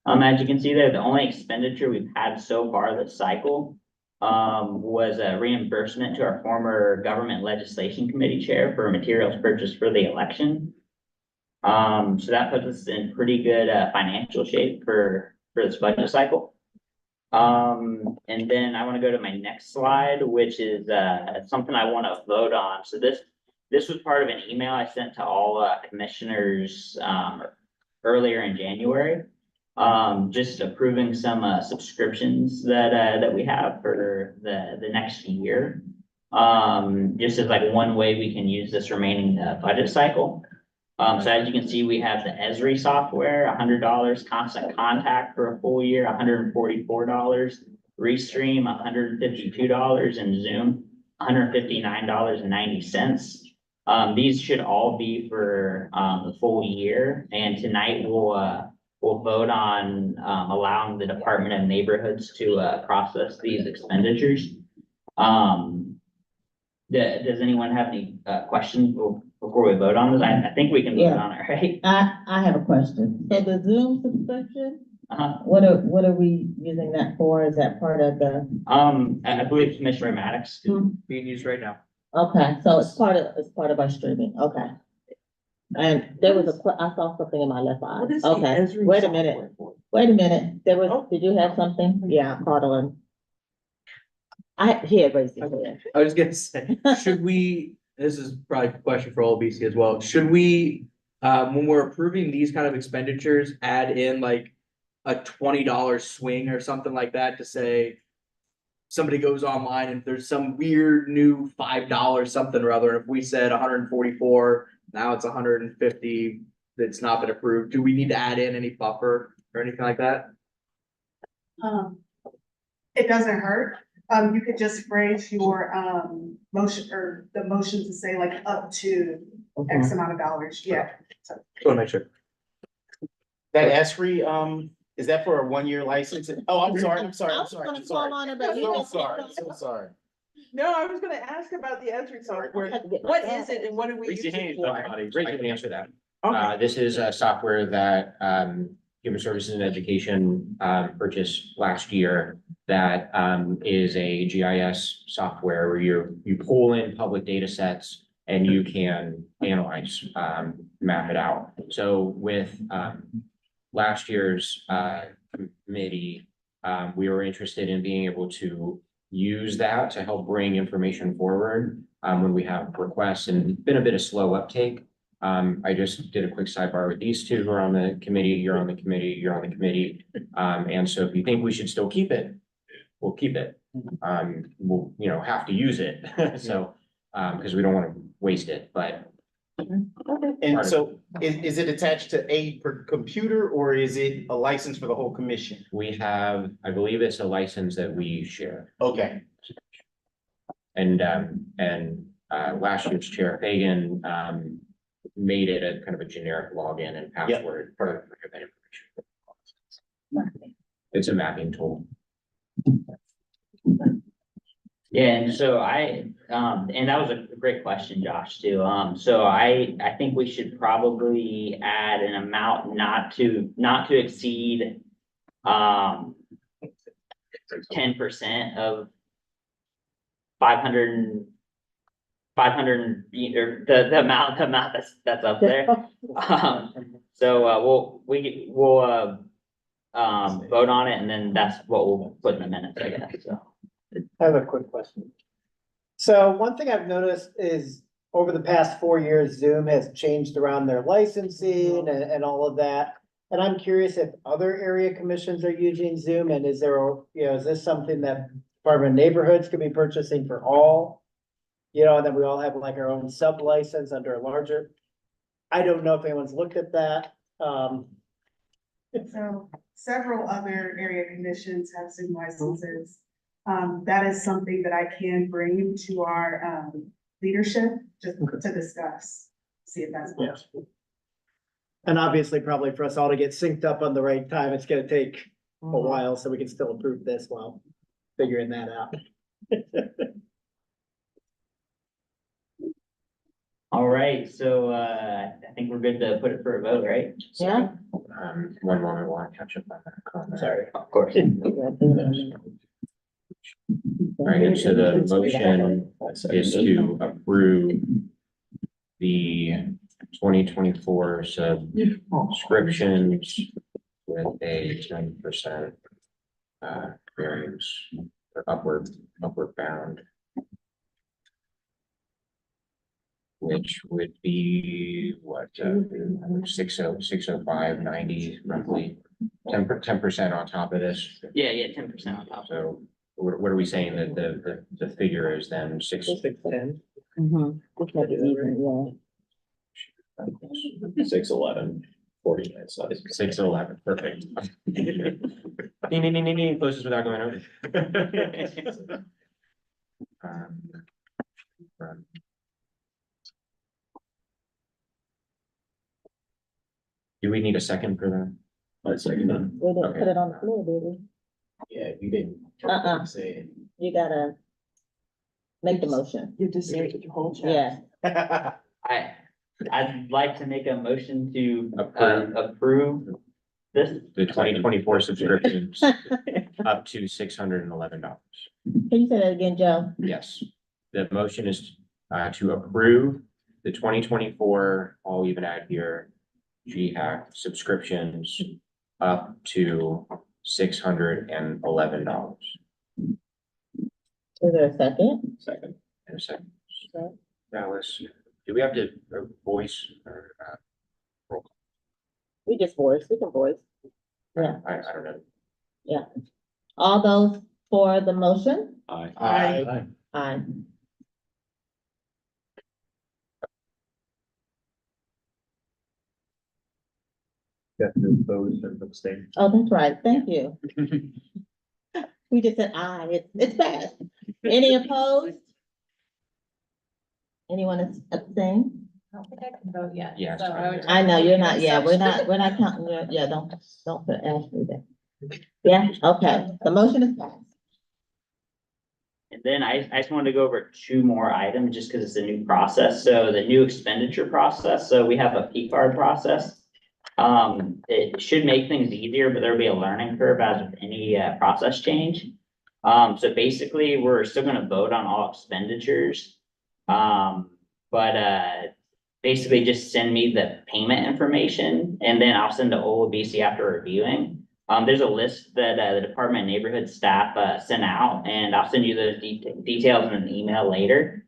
As you can see there, the only expenditure we've had so far this cycle was a reimbursement to our former government legislation committee chair for materials purchased for the election. So that puts us in pretty good financial shape for this budget cycle. And then I want to go to my next slide, which is something I want to vote on. So this was part of an email I sent to all commissioners earlier in January, just approving some subscriptions that we have for the next year, just as like one way we can use this remaining budget cycle. So as you can see, we have the Esri software, $100, Constant Contact for a full year, $144, Restream, $152, and Zoom, $159.90. These should all be for the full year, and tonight we'll vote on allowing the Department of Neighborhoods to process these expenditures. Does anyone have any questions before we vote on this? I think we can vote on it, right? I have a question. So the Zoom subscription, what are we using that for? Is that part of the? I believe Commissioner Maddox is being used right now. Okay, so it's part of our streaming, okay. And there was I saw something in my left eye. What is the Okay, Esri wait a software minute, for? wait a minute. Did you have something? Yeah, I caught on. He had raised his hand. I was gonna say, should we, this is probably a question for all BC as well, should we, when we're approving these kind of expenditures, add in like a $20 swing or something like that to say somebody goes online and there's some weird new $5 something or other, if we said 144, now it's 150, that's not been approved, do we need to add in any buffer or anything like that? It doesn't hurt. You could just phrase your motion or the motion to say like up to X amount of dollars. Yeah. Just wanna make sure. That Esri, is that for a 1-year license? Oh, I'm sorry. So sorry. No, I was gonna ask about the entry software. What is it and what do we use it for? I can answer that. Okay. This is a software that Human Services and Education purchased last year that is a GIS software where you pull in public data sets and you can analyze, map it out. So with last year's committee, we were interested in being able to use that to help bring information forward when we have requests, and been a bit of slow uptake. I just did a quick sidebar with these two who are on the committee, you're on the committee, you're on the committee. And so if you think we should still keep it, we'll keep it. We'll, have to use it. So, because we don't want to waste it, but. And so is it attached to a per computer or is it a license for the whole commission? We have, I believe it's a license that we share. Okay. And last year's Chair Fagan, made it a kind of a generic login and password for that information. It's a mapping tool. Yeah, and so and that was a great question, Josh, too. So I think we should probably add an amount not to exceed 10% of 500, or the amount that's up there. So we'll vote on it, and then that's what we'll put in the minutes, I guess, so. I have a quick question. So one thing I've noticed is over the past 4 years, Zoom has changed around their licensing and all of that. And I'm curious if other area commissions are using Zoom, and is there, is this something that Department of Neighborhoods could be purchasing for all? And then we all have like our own sub license under a larger. I don't know if anyone's looked at that. So several other area commissions have Zoom licenses. That is something that I can bring to our leadership just to discuss, see if that's possible. And obviously, probably for us all to get synced up on the right time, it's gonna take a while, so we can still approve this while figuring that out. All right, so I think we're good to put it for a vote, right? Yeah. One moment while I catch up on that comment. Sorry, of course. Right, and so the motion is to approve the 2024 subscriptions with a 10% variance or upward bound. Which would be what, 605.90 roughly, 10% on top of this. Yeah, 10% on top. So what are we saying that the figure is then 610. 611, 49 size. 611, perfect. Ding, ding, ding, ding, ding, closes without going over. Do we need a second for that? I second that. We didn't Okay. put it on the floor, did we? Yeah, you didn't. Say it. You gotta make the motion. You just say it with your whole chest. Yeah. I'd like to make a motion to Approve. approve this. The 2024 subscriptions up to $611. Can you say that again, Joe? Yes, the motion is to approve the 2024, I'll even add here, GHAC subscriptions up to $611. Is there a second? Second. And a second. Dallas, do we have to voice or roll call? We can voice. Yeah. I don't know. Yeah. All those for the motion? Aye. Aye. Aye. Got to oppose and abstain. Oh, that's right. Thank you. We just said aye. It's passed. Any opposed? Anyone abstain? I don't think I can vote yet. Yeah, it's so fine. I would- I know, you're not, yeah, we're not counting your, yeah, don't put Ashley there. Yeah, okay, the motion is passed. then I just wanted to go over two more items just because it's a new process. So the new expenditure process, so we have a P card process. It should make things easier, but there'll be a learning curve as with any process change. So basically, we're still gonna vote on all expenditures. Basically just send me the payment information and then I'll send to OLBC after reviewing. There's a list that the Department of Neighborhood staff sent out, and I'll send you those details in an email later.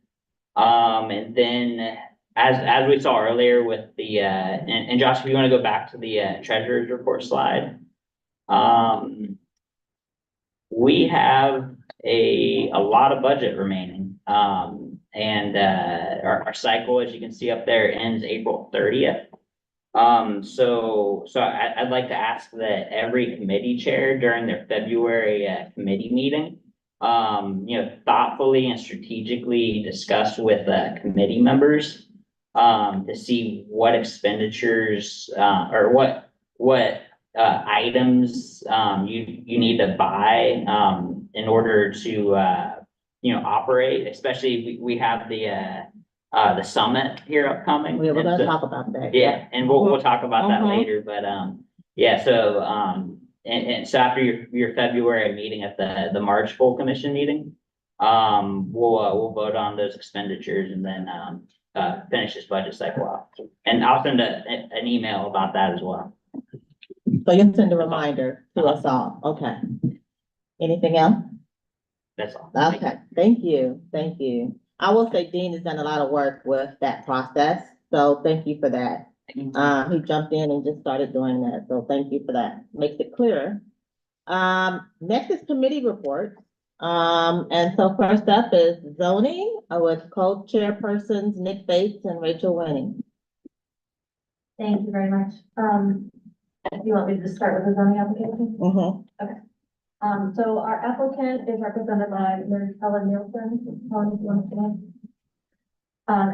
And then as we saw earlier with the and Josh, if you want to go back to the treasurer's report slide. We have a lot of budget remaining. Our cycle, as you can see up there, ends April 30th. So I'd like to ask that every committee chair during their February committee meeting, thoughtfully and strategically discuss with committee members to see what expenditures or what items you need to buy in order to operate. Especially we have the summit here upcoming. We're gonna talk about that. Yeah, and we'll talk about that later, but yeah, so so after your February meeting at the March full commission meeting, we'll vote on those expenditures and then finish this budget cycle off. And I'll send an email about that as well. So you'll send a reminder to us all. Okay. Anything else? That's all. Okay, thank you. I will say Dean has done a lot of work with that process, so thank you for that. He jumped in and just started doing that, so thank you for that. Makes it clearer. Next is committee reports. And so first up is zoning with co-chairpersons Nick Bates and Rachel Winning. Thank you very much. Do you want me to just start with the zoning application? Okay. So our applicant is represented by Ms. Helen Nielsen. Helen, if you want to come in.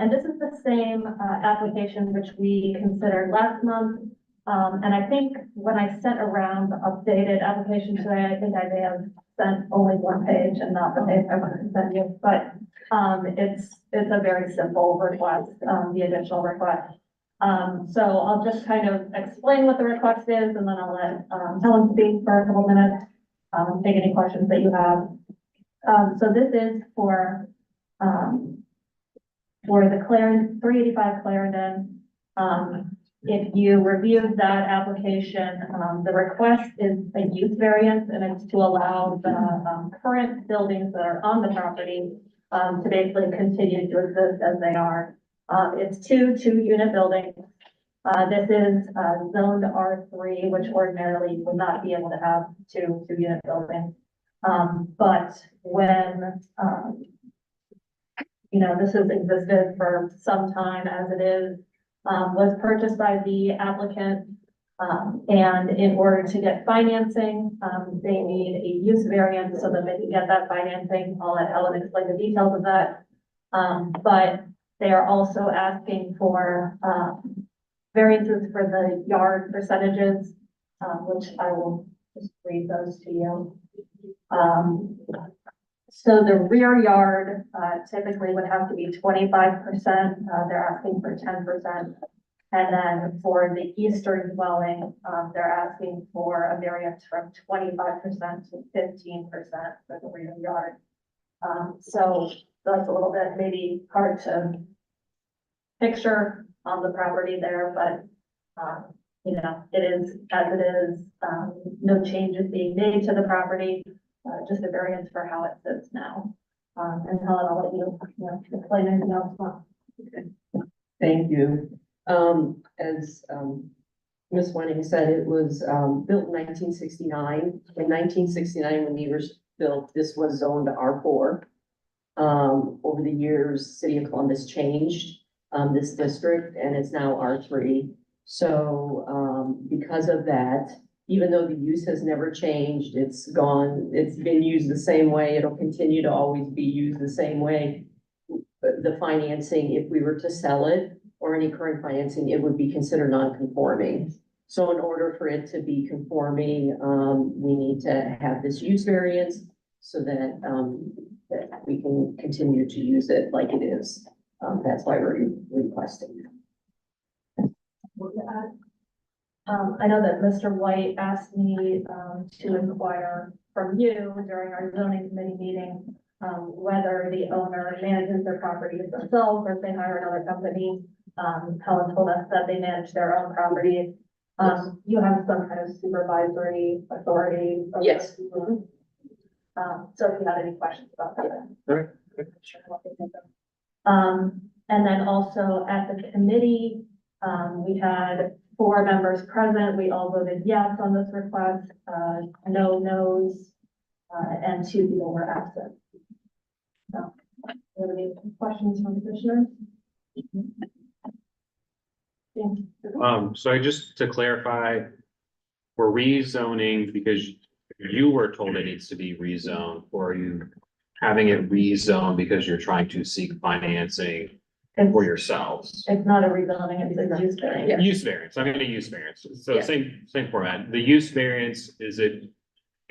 And this is the same application which we considered last month. And I think when I sent around the updated application today, I think I may have sent only one page and not the page I wanted to send you. But it's a very simple request, the additional request. So I'll just kind of explain what the request is, and then I'll let Helen speak for a couple minutes. Take any questions that you have. So this is for the 385 Clarendon. If you reviewed that application, the request is a use variance, and it's to allow the current buildings that are on the property to basically continue to exist as they are. It's two-unit buildings. This is zoned R3, which ordinarily would not be able to have two-unit buildings. But when, this has existed for some time as it is, was purchased by the applicant. And in order to get financing, they need a use variance so that they can get that financing. I'll let Helen explain the details of that. But they are also asking for variances for the yard percentages, which I will just read those to you. So the rear yard typically would have to be 25%. They're asking for 10%. And then for the eastern dwelling, they're asking for a variance from 25% to 15% for the rear yard. So that's a little bit maybe hard to picture on the property there, but it is as it is. No changes being made to the property, just a variance for how it sits now. And Helen, I'll let you, explain anything else. Thank you. As Ms. Wenning said, it was built in 1969. In 1969, when Nevers built, this was zoned R4. Over the years, City of Columbus changed this district, and it's now R3. So because of that, even though the use has never changed, it's been used the same way. It'll continue to always be used the same way. The financing, if we were to sell it or any current financing, it would be considered non-conforming. So in order for it to be conforming, we need to have this use variance so that that we can continue to use it like it is. That's why we're requesting. I know that Mr. White asked me, to inquire from you during our zoning committee meeting, whether the owner manages their properties themselves or if they hire another company. Helen told us that they manage their own property. You have some kind of supervisory authority. over Yes. people. So if you had any questions about that. Right. Sure, what they think of. And then also at the committee, we had 4 members present. We all voted yes on this request, no nos, and 2 people were absent. So, do you have any questions from commissioners? So just to clarify, we're rezoning because you were told it needs to be rezoned, or are you having it rezoned because you're trying to seek financing for yourselves? It's not a rezoning, it's a use variance. Use variance, I'm gonna use variance, so Yeah. same format. The use variance, is it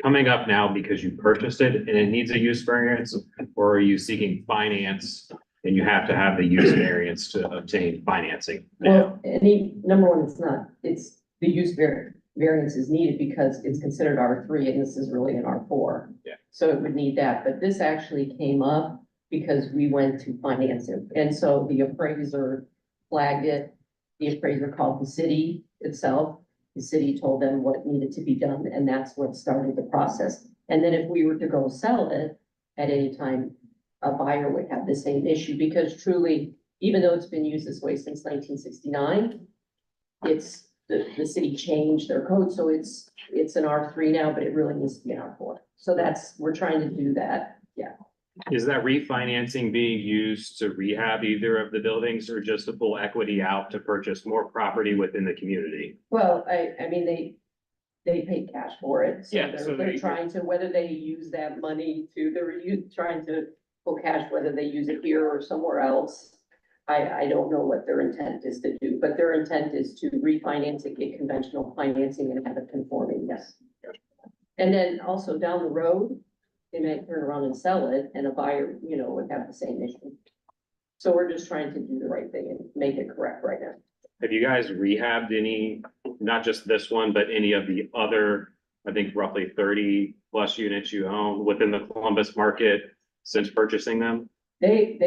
coming up now because you purchased it and it needs a use variance? Or are you seeking finance and you have to have the use variance to obtain financing now? Well, number one, it's the use variance is needed because it's considered R3 and this is really an R4. Yeah. So it would need that, but this actually came up because we went to finance it. And so the appraiser flagged it. The appraiser called the city itself. The city told them what needed to be done, and that's what started the process. And then if we were to go sell it at any time, a buyer would have the same issue because truly, even though it's been used this way since 1969, it's, the city changed their code, so it's an R3 now, but it really needs to be an R4. So we're trying to do that, yeah. Is that refinancing being used to rehab either of the buildings or just to pull equity out to purchase more property within the community? Well, I mean, they paid cash for it. So Yeah, so they're they- trying to, whether they use that money trying to pull cash, whether they use it here or somewhere else. I don't know what their intent is to do, but their intent is to refinance it, get conventional financing and have it conforming, yes. And then also down the road, they may turn around and sell it and a buyer, would have the same issue. So we're just trying to do the right thing and make it correct right now. Have you guys rehabbed any, not just this one, but any of the other, I think roughly 30 plus units you own within the Columbus market since purchasing them? They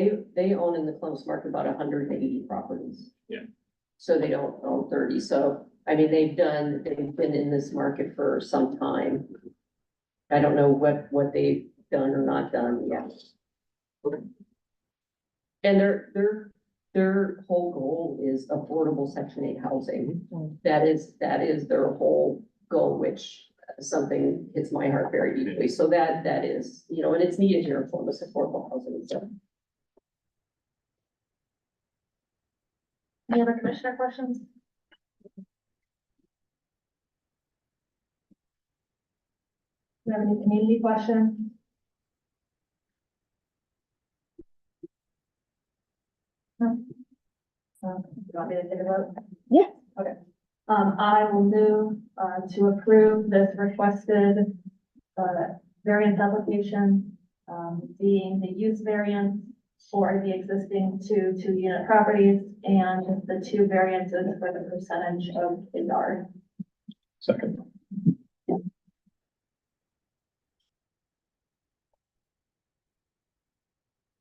own in the Columbus market about 180 properties. Yeah. So they don't own 30. So, I mean, they've been in this market for some time. I don't know what they've done or not done yet. And their whole goal is affordable Section 8 housing. That is their whole goal, which something hits my heart very deeply. So that is, and it's needed here in Columbus, affordable housing. So. Any other commissioner questions? Do you have any community questions? No? You want me to take a vote? Yeah. Okay. I will move, to approve this requested, variance application, being the use variance for the existing two unit properties and the 2 variances for the percentage of the yard. Second.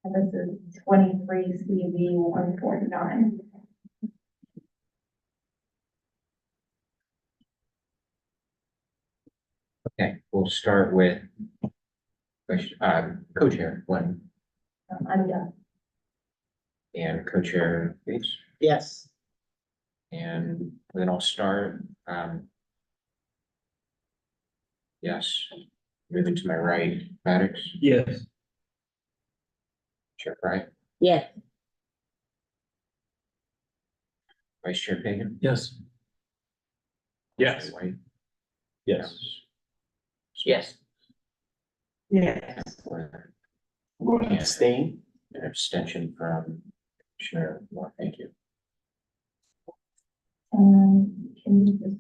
And this is 23 CV 149. Okay, we'll start with co-chair Glenn I'm done. and co-chair Bates. Yes. And then I'll start, yes, moving to my right, Maddox, Yes. Chair Wright, Yes. Vice Chair Fagan. Yes. Yes. Chair White. Yes. Yes. Yes. And abstain. An abstention from Chair Moore, thank you. And can you just,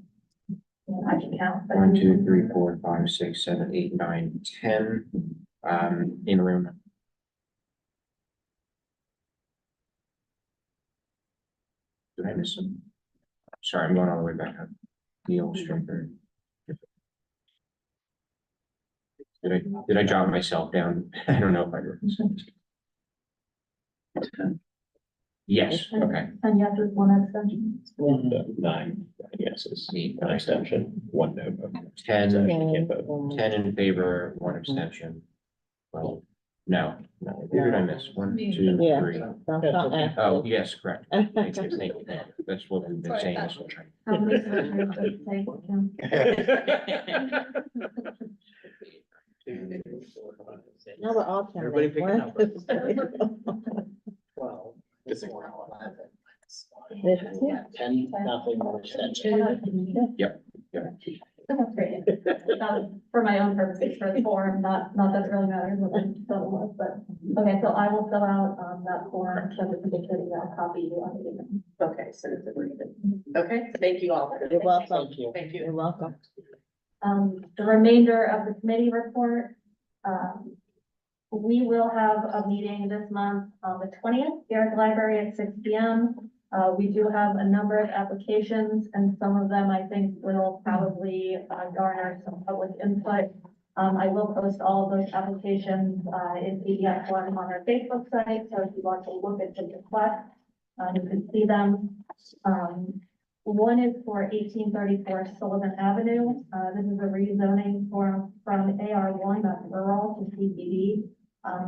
I can count. but- 1, 2, 3, 4, 5, 6, 7, 8, 9, 10. In room I missed some? Sorry, I'm going all the way back up. Neil Stricker. Did I jot myself down? I don't know if I wrote this. Yes, okay. And yes, is one abstention. Nine, yes, is an extension, one no vote. 10 So you can't vote. in favor, one abstention. Well, no, who did I miss? 1, 2, Yeah. 3. Oh, yes, correct. Thank you, thank you. That's what we've been saying. this whole time. How many commissioners does it take, Kim? Now we're all Everybody counting. pick a One, Well. 10, nothing more extension. Yep. That's great. For my own purposes, for the form, not that it really matters what the total was, but, okay, so I will fill out, that form, send it to the city, I'll copy you on it. Okay, so it's agreed. Okay, thank you all. You're welcome. Thank you. You're welcome. The remainder of the committee report, we will have a meeting this month on the 20th here at the library at 6 p.m. We do have a number of applications, and some of them I think will probably garner some public input. I will post all of those applications in PDF form on our Facebook site, so if you want to look at the request, you can see them. One is for 1834 Sullivan Avenue. This is a rezoning from AR1, that's rural, to CBD.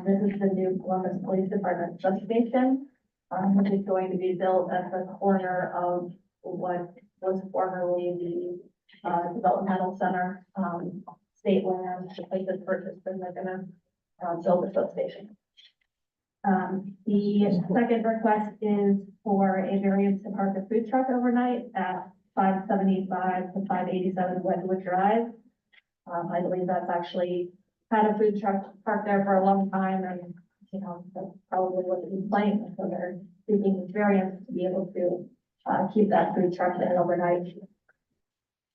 This is the new Columbus Police Department substation, which is going to be built at the corner of what was formerly the developmental center, state land. The place is purchased, and they're gonna build a substation. The second request is for a variance to park a food truck overnight at 575 to 587 Wedgewood Drive. I believe that's actually had a food truck parked there for a long time, and, you know, that's probably what the complaint, and so they're seeking this variance to be able to, keep that food truck there overnight.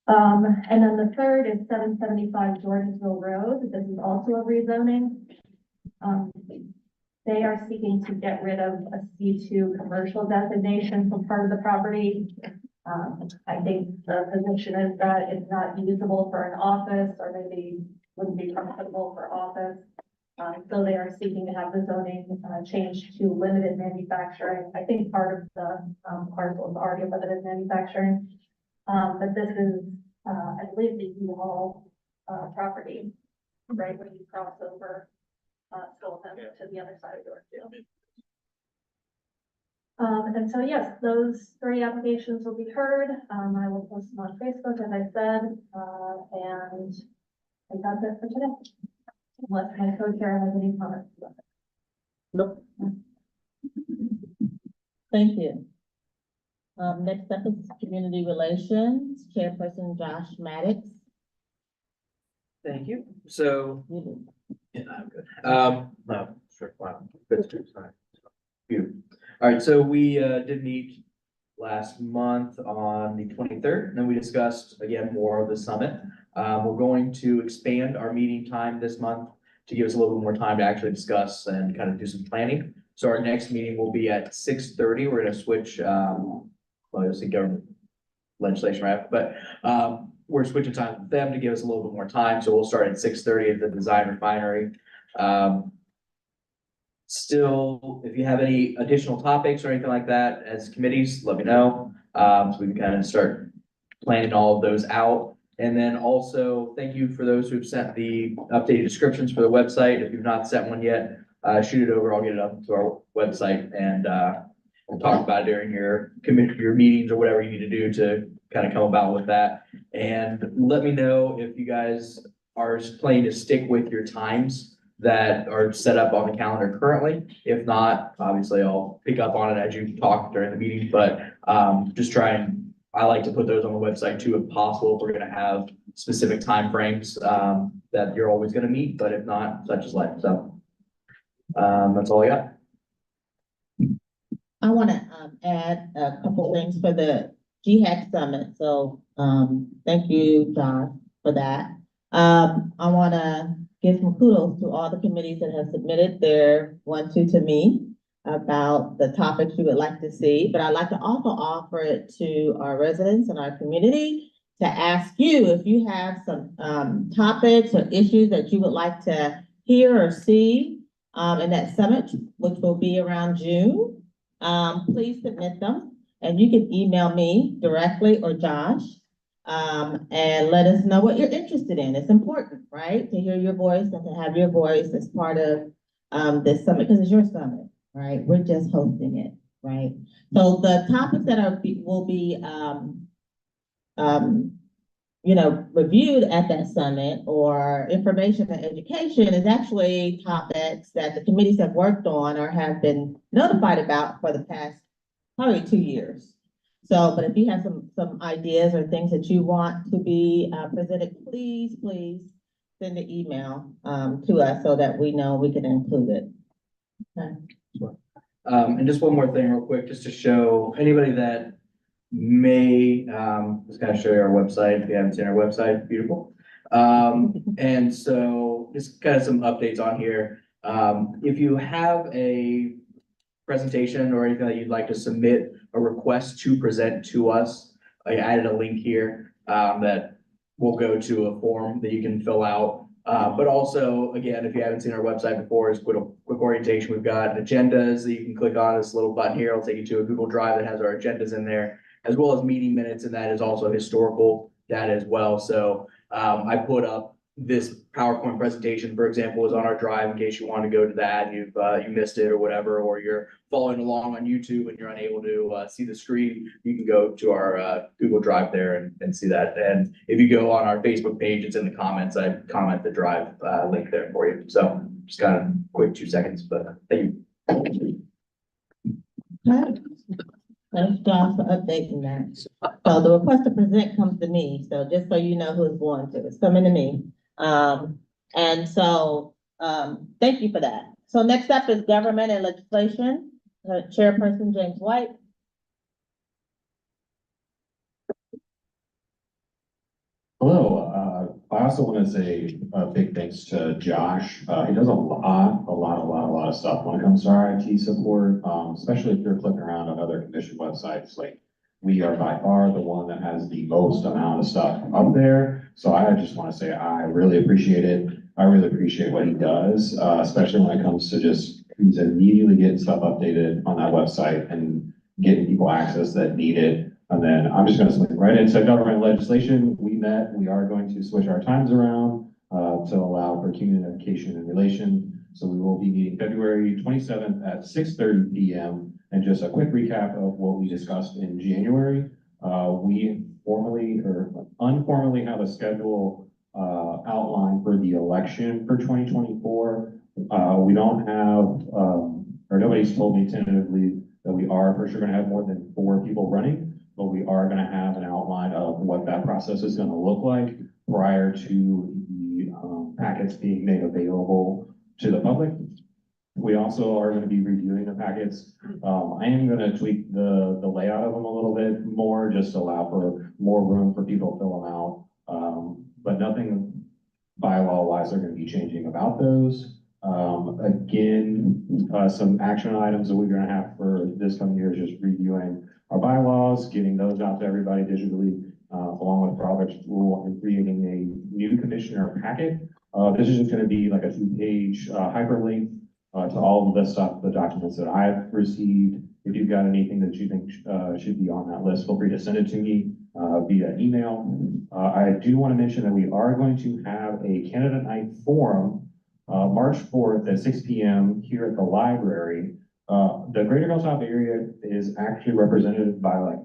And then the third is 775 Georgesville Road. This is also a rezoning. They are seeking to get rid of a C2 commercial designation for part of the property. I think the position is that it's not usable for an office, or maybe wouldn't be comfortable for office. So they are seeking to have the zoning changed to limited manufacturing. I think part of the parcel is already limited manufacturing. But this is, I believe, the U-Haul property, right when you cross over Sullivan to the other side of Yorkville. And so, yes, those three applications will be heard. I will post them on Facebook, as I said, and I think that's it for today. Unless my co-chair has any comments. Nope. Thank you. Next up is Community Relations, Chairperson Josh Maddox. Thank you. So, yeah, I'm good. No, sure, wow. Good, sorry. Beautiful. All right, so we did meet last month on the 23rd, and then we discussed again more of the summit. We're going to expand our meeting time this month to give us a little bit more time to actually discuss and kind of do some planning. So our next meeting will be at 6:30. We're gonna switch, well, it's a government legislation, right? But we're switching time with them to give us a little bit more time. So we'll start at 6:30 at the design refinery. Still, if you have any additional topics or anything like that as committees, let me know. So we can kind of start planning all of those out. And then also, thank you for those who've sent the updated descriptions for the website. If you've not sent one yet, shoot it over. I'll get it up to our website, and we'll talk about it during your meetings or whatever you need to do to kind of come about with that. And let me know if you guys are planning to stick with your times that are set up on the calendar currently. If not, obviously I'll pick up on it as you talk during the meeting, but just I like to put those on the website too, if possible, if we're gonna have specific timeframes that you're always gonna meet, but if not, such is life. So that's all I got. I want to add a couple things for the GHAC summit. So thank you, John, for that. I want to give some kudos to all the committees that have submitted their 1-2 to me. about the topics you would like to see, but I'd like to also offer it to our residents and our community to ask you if you have some topics or issues that you would like to hear or see in that summit, which will be around June. Please submit them, and you can email me directly or Josh, and let us know what you're interested in. It's important, right, to hear your voice and to have your voice as part of this summit, because it's your summit, right? We're just hosting it, right? So the topics that will be reviewed at that summit, or information and education, is actually topics that the committees have worked on or have been notified about for the past probably 2 years. So, but if you have some ideas or things that you want to be presented, please send an email to us so that we know we can include it. Okay. And just one more thing real quick, just to show anybody that may, just kind of show you our website. If you haven't seen our website, beautiful. And so just kind of some updates on here. If you have a presentation or anything that you'd like to submit a request to present to us, I added a link here, that will go to a form that you can fill out. But also, again, if you haven't seen our website before, it's quick orientation. We've got agendas that you can click on. This little button here will take you to a Google Drive that has our agendas in there, as well as meeting minutes, and that is also historical data as well. So I put up this PowerPoint presentation, for example, is on our drive in case you want to go to that and you missed it or whatever, or you're following along on YouTube and you're unable to see the screen. You can go to our Google Drive there and see that. And if you go on our Facebook page, it's in the comments. I comment the drive link there for you. So just kind of quick 2 seconds, but thank you. Okay. Thanks, John, for updating that. So the request to present comes to me, so just so you know who it's going to, it's coming to me. And so, thank you for that. So next up is government and legislation. Chairperson James White. Hello, I also want to say a big thanks to Josh. He does a lot of stuff when it comes to our IT support, especially if you're clicking around on other commission websites. Like, we are by far the one that has the most amount of stuff up there. So I just want to say I really appreciate it. I really appreciate what he does, especially when it comes to just, he's immediately getting stuff updated on that website and getting people access that need it. And then I'm just going to slip right into government legislation. We are going to switch our times around to allow for communication and relation. So we will be meeting February 27th at 6:30 p.m. And just a quick recap of what we discussed in January. We formally or informally have a schedule outlined for the election for 2024. We don't have, or nobody's told me tentatively that we are for sure going to have more than 4 people running, but we are going to have an outline of what that process is going to look like prior to the packets being made available to the public. We also are going to be reviewing the packets. I am going to tweak the layout of them a little bit more, just to allow for more room for people to fill them out. But nothing bylaw wise are going to be changing about those. Again, some action items that we're going to have for this coming year is just reviewing our bylaws, getting those out to everybody digitally, along with Robert's rule, and creating a new commissioner packet. This is just going to be like a 2-page hyperlink to all of the stuff, the documents that I've received. If you've got anything that you think should be on that list, feel free to send it to me via email. I do want to mention that we are going to have a candidate night forum March 4th at 6 p.m. here at the library. The Greater Hilltop area is actually represented by, like,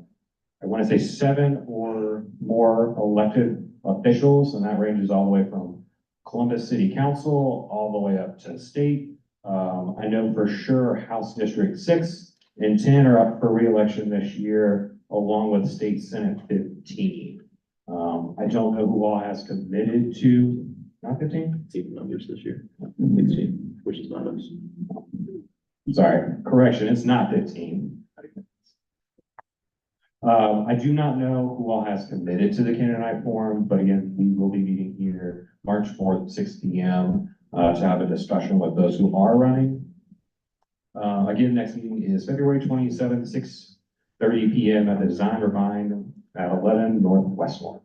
I want to say 7 or more elected officials, and that ranges all the way from Columbus City Council all the way up to state. I know for sure House District 6 and 10 are up for re-election this year, along with State Senate 15. I don't know who all has committed to, not 15? It's even numbers this year, 16, which is not us. Sorry, correction, it's not 15. I do not know who all has committed to the candidate night forum, but again, we will be meeting here March 4th, 6 p.m. To have a discussion with those who are running. Again, next meeting is February 27th, 6:30 PM at the Design Refine at 11 Northwest One.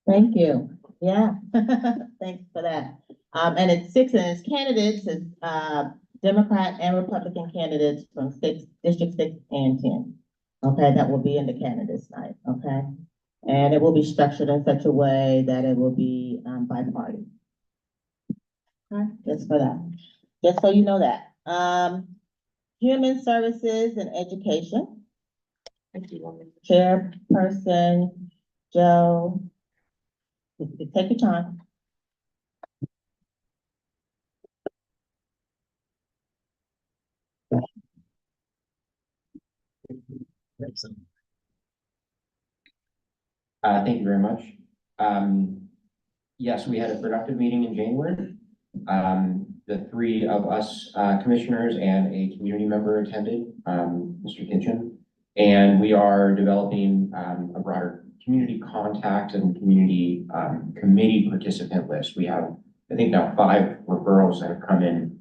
Thank you. Yeah, thanks for that. And it's six, and it's candidates, it's, Democrat and Republican candidates from District 6 and 10. Okay, that will be in the candidates night, okay? And it will be structured in such a way that it will be, by party. Okay, just for that, just so you know that. Human Services and Education. Chairperson Joe. Take your time. Thank you very much. Yes, we had a productive meeting in January. The three of us, commissioners and a community member attended, Mr. Kitchen. And we are developing, a broader community contact and community, committee participant list. We have, I think now 5 referrals that have come in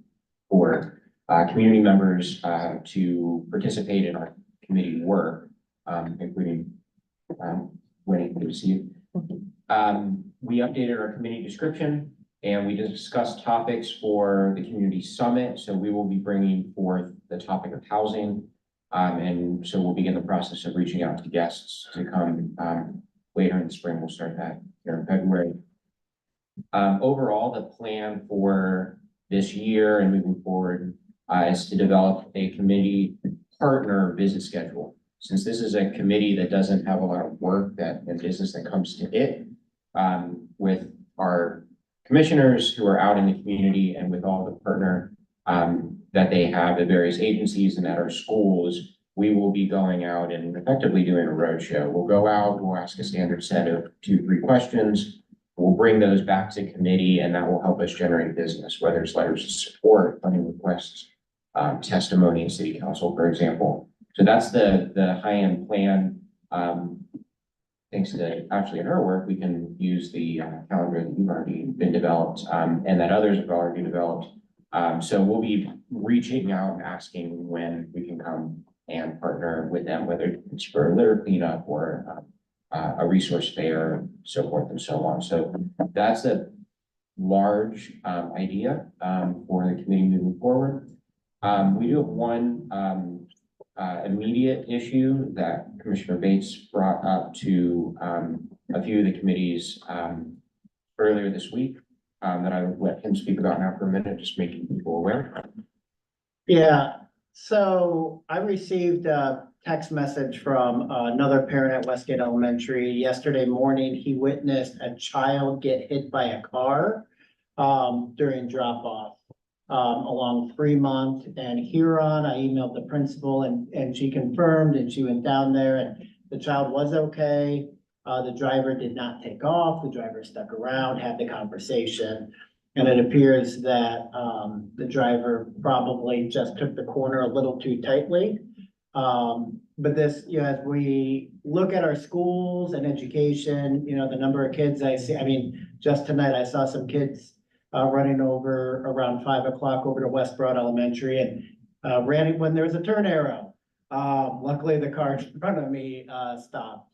for, community members, to participate in our committee work, including, Winnie, good to see you. We updated our committee description and we discussed topics for the community summit. So we will be bringing forth the topic of housing. And so we'll begin the process of reaching out to guests to come, later in the spring. We'll start that here in February. Overall, the plan for this year and moving forward, is to develop a committee partner visit schedule. Since this is a committee that doesn't have a lot of work and business that comes to it, with our commissioners who are out in the community and with all the partner that they have at various agencies and at our schools, we will be going out and effectively doing a roadshow. We'll go out, we'll ask a standard set of 2-3 questions. We'll bring those back to committee and that will help us generate business, whether it's letters of support, funding requests, testimony in city council, for example. So that's the high-end plan. Thanks to actually in her work, we can use the calendar that you've already been developed and that others have already developed. So we'll be reaching out and asking when we can come and partner with them, whether it's for litter cleanup or a resource fair, and so forth and so on. So that's a large idea for the committee moving forward. We do have one immediate issue that Commissioner Bates brought up to a few of the committees earlier this week that I would let him speak about now for a minute, just making people aware. Yeah, so I received a text message from another parent at Westgate Elementary. Yesterday morning, he witnessed a child get hit by a car during drop-off along Fremont and Huron. I emailed the principal and she confirmed and she went down there and the child was okay. The driver did not take off. The driver stuck around, had the conversation. And it appears that the driver probably just took the corner a little too tightly. But this, you know, as we look at our schools and education, you know, the number of kids I see, I mean, just tonight I saw some kids running over around 5 o'clock over to West Broad Elementary and ran when there was a turn arrow. Luckily the car in front of me stopped.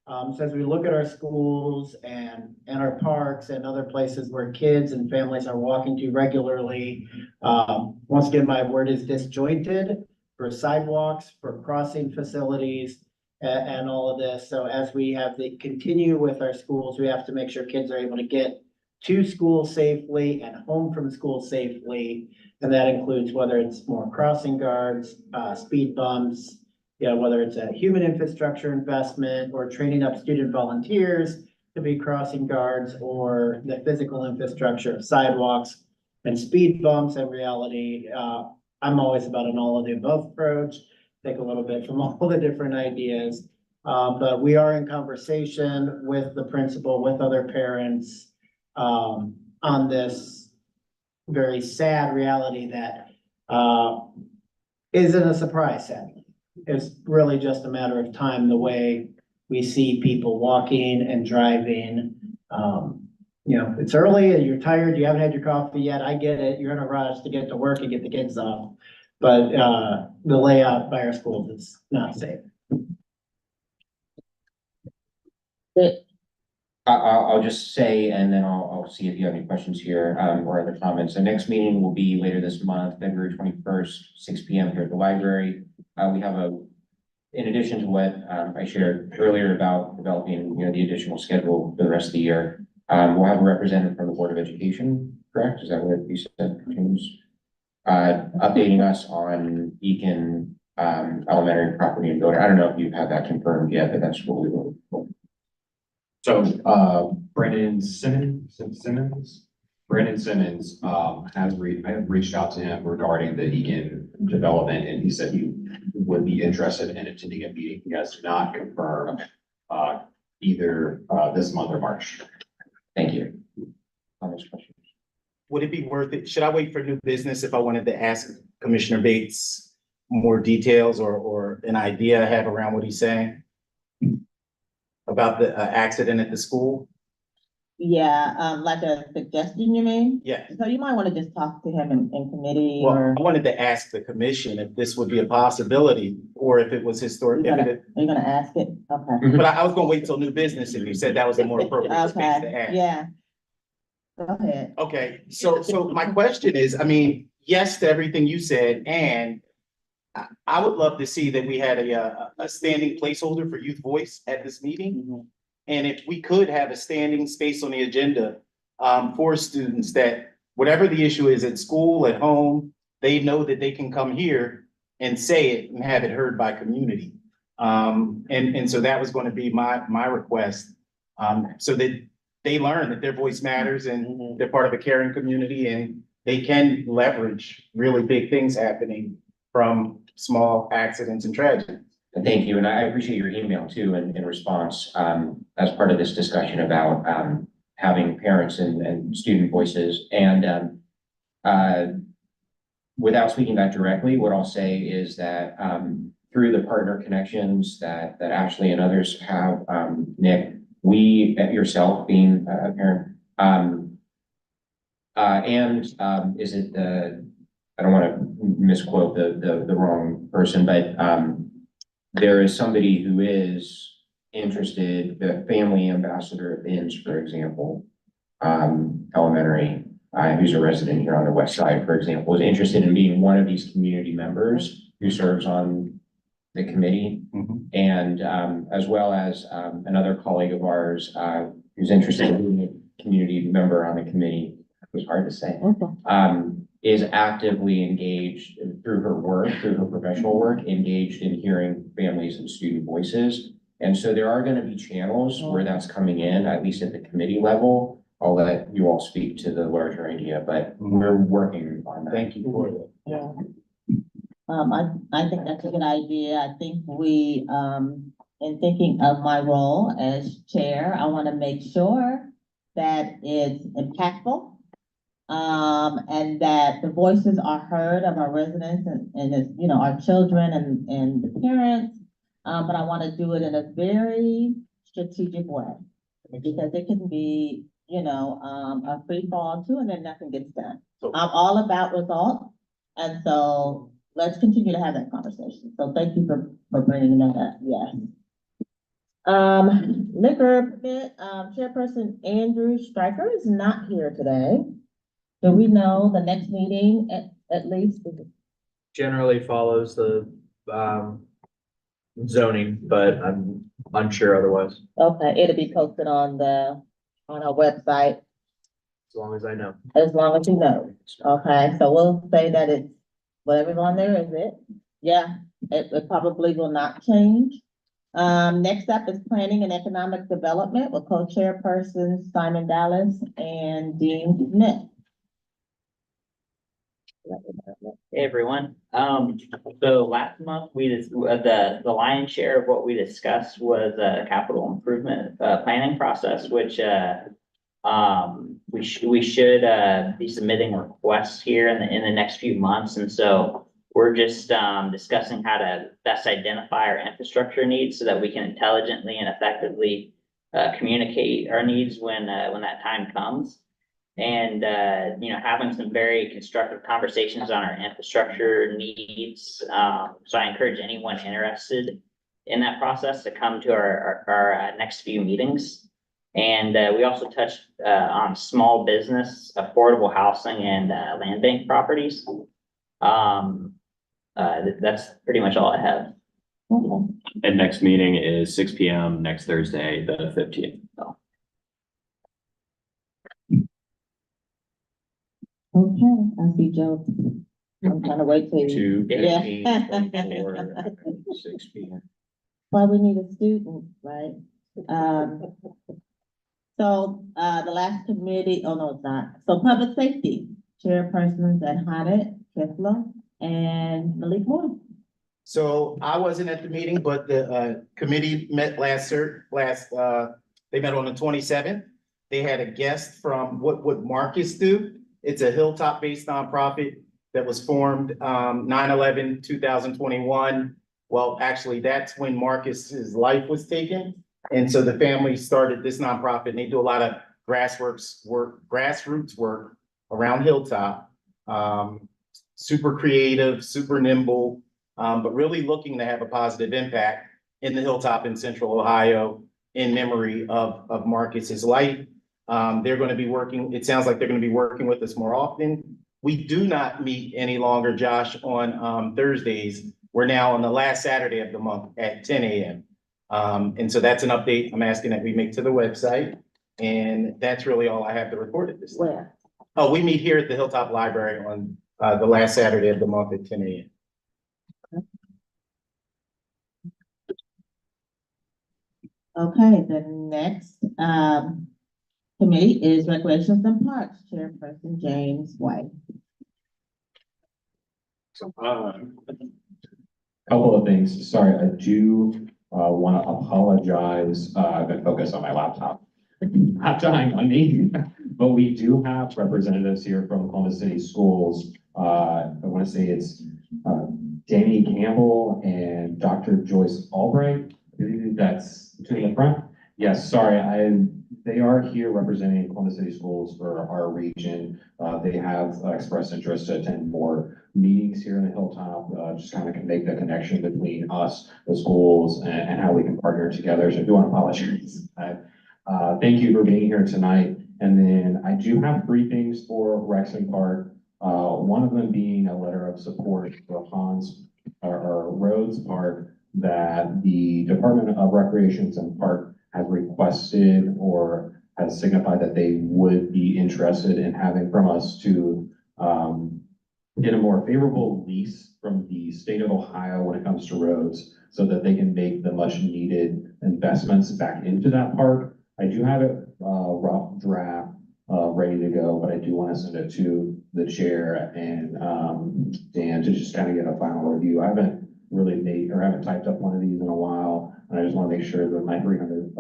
So as we look at our schools and our parks and other places where kids and families are walking to regularly, once again, my word is disjointed for sidewalks, for crossing facilities, and all of this. So as we have to continue with our schools, we have to make sure kids are able to get to school safely and home from school safely. And that includes whether it's more crossing guards, speed bumps, you know, whether it's a human infrastructure investment or training up student volunteers to be crossing guards, or the physical infrastructure of sidewalks and speed bumps. In reality, I'm always about an all of the above approach, take a little bit from all the different ideas. But we are in conversation with the principal, with other parents, on this very sad reality that isn't a surprise, sadly. It's really just a matter of time, the way we see people walking and driving, you know, it's early and you're tired, you haven't had your coffee yet, I get it, you're in a rush to get to work and get the kids off. But, the layout by our schools is not safe. I'll just say, and then I'll see if you have any questions here, or other comments. The next meeting will be later this month, February 21st, 6 p.m. here at the library. We have in addition to what, I shared earlier about developing, the additional schedule for the rest of the year, we'll have a representative from the Board of Education, correct? Is that what you said, James? Updating us on Beacon, elementary property and building. I don't know if you've had that confirmed yet, but that's what we will. So, Brandon Simmons, I have reached out to him regarding the Egan development, and he said he would be interested in attending a meeting. He has not confirmed, either, this month or March. Thank you. Would it be worth it? Should I wait for new business if I wanted to ask Commissioner Bates more details or an idea I have around what he's saying? About the accident at the school? Yeah, like a suggestion, you mean? Yeah. So you might want to just talk to him in committee Well, or. I wanted to ask the commission if this would be a possibility or if it was historic. Are you gonna ask it? Okay. But I was gonna wait till new business and you said that was a more appropriate space to Okay, ask. yeah. Go ahead. Okay, so my question is, I mean, yes to everything you said, and I would love to see that we had a standing placeholder for youth voice at this meeting. And if we could have a standing space on the agenda for students that whatever the issue is at school, at home, they know that they can come here and say it and have it heard by community. And so that was going to be my request, so that they learn that their voice matters and they're part of a caring community and they can leverage really big things happening from small accidents and tragedies. Thank you, and I appreciate your email too in response, as part of this discussion about, having parents and student voices. And, without speaking that directly, what I'll say is that, through the partner connections that Ashley and others have, Nick, yourself being a parent, is it I don't want to misquote the wrong person, but there is somebody who is interested, the family ambassador of INS, for example, elementary, who's a resident here on the west side, for example, is interested in being one of these community members who serves on the committee. And as well as another colleague of ours who's interested in being a community member on the committee, it was hard to say, is actively engaged through her work, through her professional work, engaged in hearing families and student voices. And so there are going to be channels where that's coming in, at least at the committee level. I'll let you all speak to the larger idea, but we're working on that. Thank you for that. Yeah. I think that's a good idea. I think we, in thinking of my role as chair, I want to make sure that it's impactful. And that the voices are heard of our residents and our children and the parents. But I want to do it in a very strategic way. Because it can be, a free fall too, and then nothing gets done. I'm all about results. And so let's continue to have that conversation. So thank you for bringing that up. Yes. Liquor permit, Chairperson Andrew Stryker is not here today. Do we know the next meeting at least? Generally follows the zoning, but I'm unsure otherwise, Okay, it'll be posted on our website, as long as I know. as long as you know. Okay, so we'll say that it's whatever's on there, is it? Yeah, it probably will not change. Next up is planning and economic development with co-chairpersons Simon Dallas and Dean Smith. Hey, everyone. So last month the lion's share of what we discussed was a capital improvement planning process, which we should be submitting requests here in the next few months. And so we're just discussing how to best identify our infrastructure needs so that we can intelligently and effectively communicate our needs when that time comes. And, having some very constructive conversations on our infrastructure needs. So I encourage anyone interested in that process to come to our next few meetings. And we also touched on small business, affordable housing, and land bank properties. That's pretty much all I have. And next meeting is 6 PM next Thursday, the 15th. Okay, I see Joe. I'm trying to wait till you. 6 PM. Why we need a student, right? So, the last committee, oh no, it's not. So public safety, chairpersons at Haddad, Kessler, and Malik Moore. So I wasn't at the meeting, but the committee met they met on the 27th. They had a guest from What Would Marcus Do? It's a Hilltop-based nonprofit that was formed 9/11/2021. Well, actually, that's when Marcus's life was taken. And so the family started this nonprofit, and they do a lot of grassroots work around Hilltop. Super creative, super nimble, but really looking to have a positive impact in the Hilltop in Central Ohio in memory of Marcus's life. They're going to be working, it sounds like they're going to be working with us more often. We do not meet any longer, Josh, on Thursdays. We're now on the last Saturday of the month at 10 a.m. And so that's an update I'm asking that we make to the website. And that's really all I have to report at this time. Where? Oh, we meet here at the Hilltop Library on the last Saturday of the month at 10 a.m. Okay, the next, committee is Recreations and Parks, Chairperson James White. So, couple of things. Sorry, I do want to apologize. I've been focused on my laptop. Not dying on me, but we do have representatives here from Columbus City Schools. I want to say it's Danny Campbell and Dr. Joyce Albright. That's to the front. Yes, sorry, they are here representing Columbus City Schools for our region. They have expressed interest to attend more meetings here in the Hilltop, just kind of make the connection between us, the schools, and how we can partner together. So I do want to apologize. Thank you for being here tonight. And then I do have 3 things for Rexon Park. One of them being a letter of support for Rhodes Park that the Department of Recreations and Park has requested or has signified that they would be interested in having from us to get a more favorable lease from the state of Ohio when it comes to roads so that they can make the much needed investments back into that park. I do have it rough draft ready to go, but I do want to send it to the chair and Dan to just kind of get a final review. I haven't haven't typed up one of these in a while, and I just want to make sure that my 300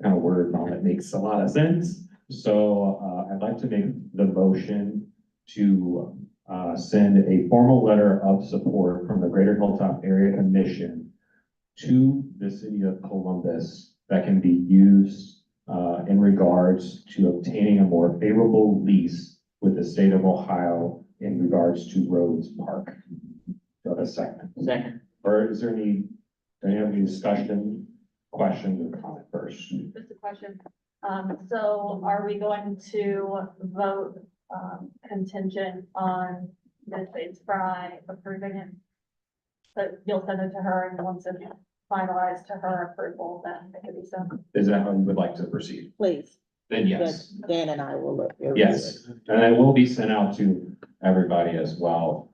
kind of word on it makes a lot of sense. So I'd like to make the motion to send a formal letter of support from the Greater Hilltop Area Commission to the city of Columbus that can be used in regards to obtaining a more favorable lease with the state of Ohio in regards to Rhodes Park. Do I have a second? Second. Or is there any discussion, questions, or comment first? Just a question. So are we going to vote, contingent on Ms. Bates Fry approving it? But you'll send it to her, and once it's finalized to her approval, then it can be sent. Is that how you would like to proceed? Please. Then yes. Dan and I will look. Yes, and it will be sent out to everybody as well,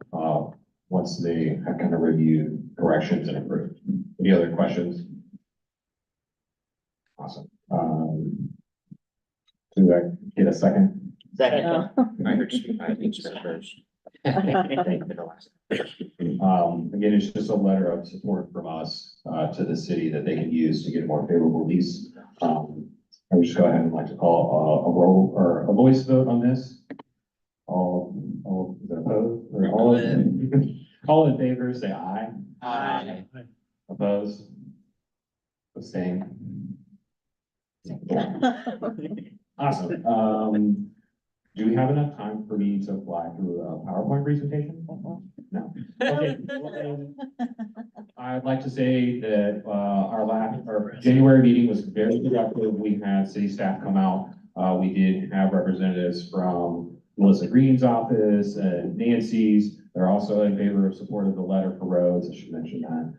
once they have kind of reviewed corrections and approved. Any other questions? Awesome. Do I get a second? Second. I heard speak, I think speak first. Again, it's just a letter of support from us, to the city that they can use to get a more favorable lease. I would just go ahead and like to call a roll or a voice vote on this. All is it opposed or all in favor, say aye. Aye. Opposed? Abstain? Awesome. Do we have enough time for me to fly through a PowerPoint presentation? No. Okay. I'd like to say that, our January meeting was very productive. We had city staff come out. We did have representatives from Melissa Green's office and Nancy's. They're also in favor of support of the letter for roads. I should mention that.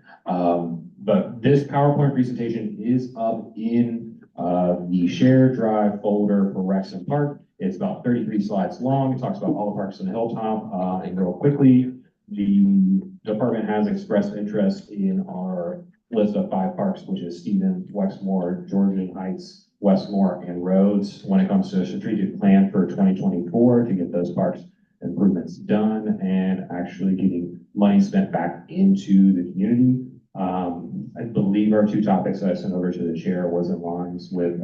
But this PowerPoint presentation is up in the shared drive folder for Rexon Park. It's about 33 slides long. It talks about all the parks in the Hilltop. And real quickly, the department has expressed interest in our list of 5 parks, which is Stevens, Wexmore, Georgian Heights, Westmore, and Rhodes. When it comes to a strategic plan for 2024 to get those parks improvements done and actually getting money spent back into the community. I believe our 2 topics that I sent over to the chair was in lines with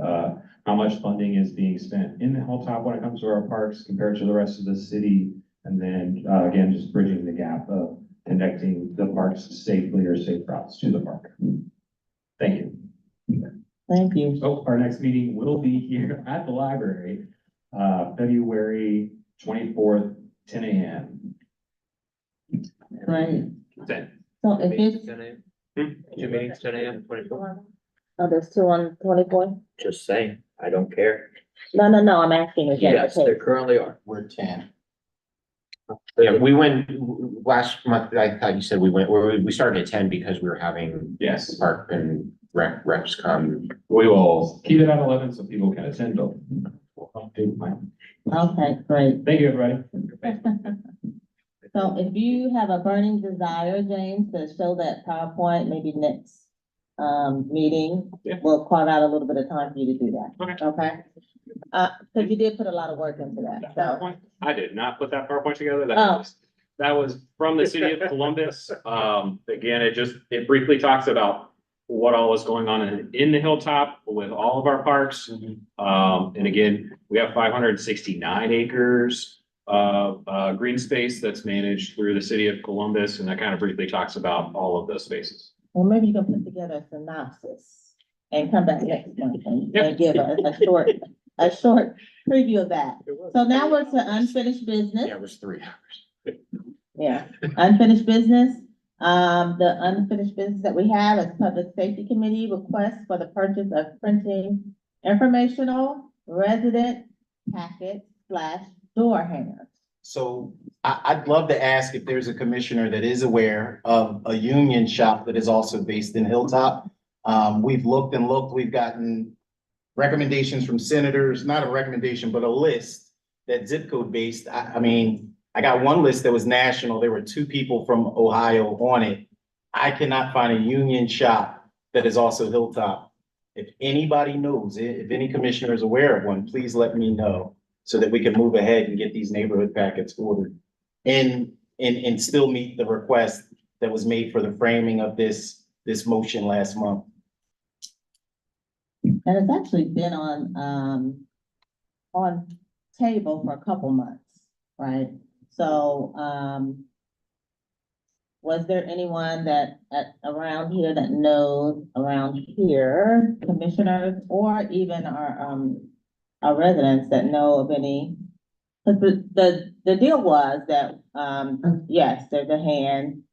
how much funding is being spent in the Hilltop when it comes to our parks compared to the rest of the city. And then again, just bridging the gap of connecting the parks safely or safe routes to the park. Thank you. Thank you. So our next meeting will be here at the library, February 24th, 10 a.m. Right. 10. So if it's, 10 a.m. 2 meetings, 10 a.m., 24. oh, there's 2 on 24? Just saying, I don't care. No, I'm asking. Is that Yes, the there case? currently are. We're 10. Yeah, we went last month, I thought you said we started at 10 because we were having Yes. park and reps come. We will keep it at 11 so people can attend. But we'll update my. Okay, great. Thank you, everybody. So if you have a burning desire, James, to show that PowerPoint, maybe next meeting, Yeah. we'll carve out a little bit of time for you to do that. Okay. Okay? Because you did put a lot of work into that, so. PowerPoint? I did not put that PowerPoint together. Oh. That was from the city of Columbus. Again, it briefly talks about what all is going on in the Hilltop with all of our parks. And again, we have 569 acres of green space that's managed through the city of Columbus, and that kind of briefly talks about all of those spaces. Well, maybe you can put together a synopsis and come back next month and Yep. give a short preview of that. So now we're to unfinished business. Yeah, it was 3 hours. Yeah, unfinished business. The unfinished business that we have is Public Safety Committee request for the purchase of printing informational resident packet / door hangers. So I'd love to ask if there's a commissioner that is aware of a union shop that is also based in Hilltop. We've looked and looked, we've gotten recommendations from senators, not a recommendation, but a list that zip code based. I mean, I got one list that was national. There were 2 people from Ohio on it. I cannot find a union shop that is also Hilltop. If anybody knows it, if any commissioner is aware of one, please let me know so that we can move ahead and get these neighborhood packets ordered and still meet the request that was made for the framing of this motion last month. And it's actually been on table for a couple months, right? So, was there anyone around here that knows around here, commissioners, or even our residents that know of any? Cause the deal was that, yes, there's a hand.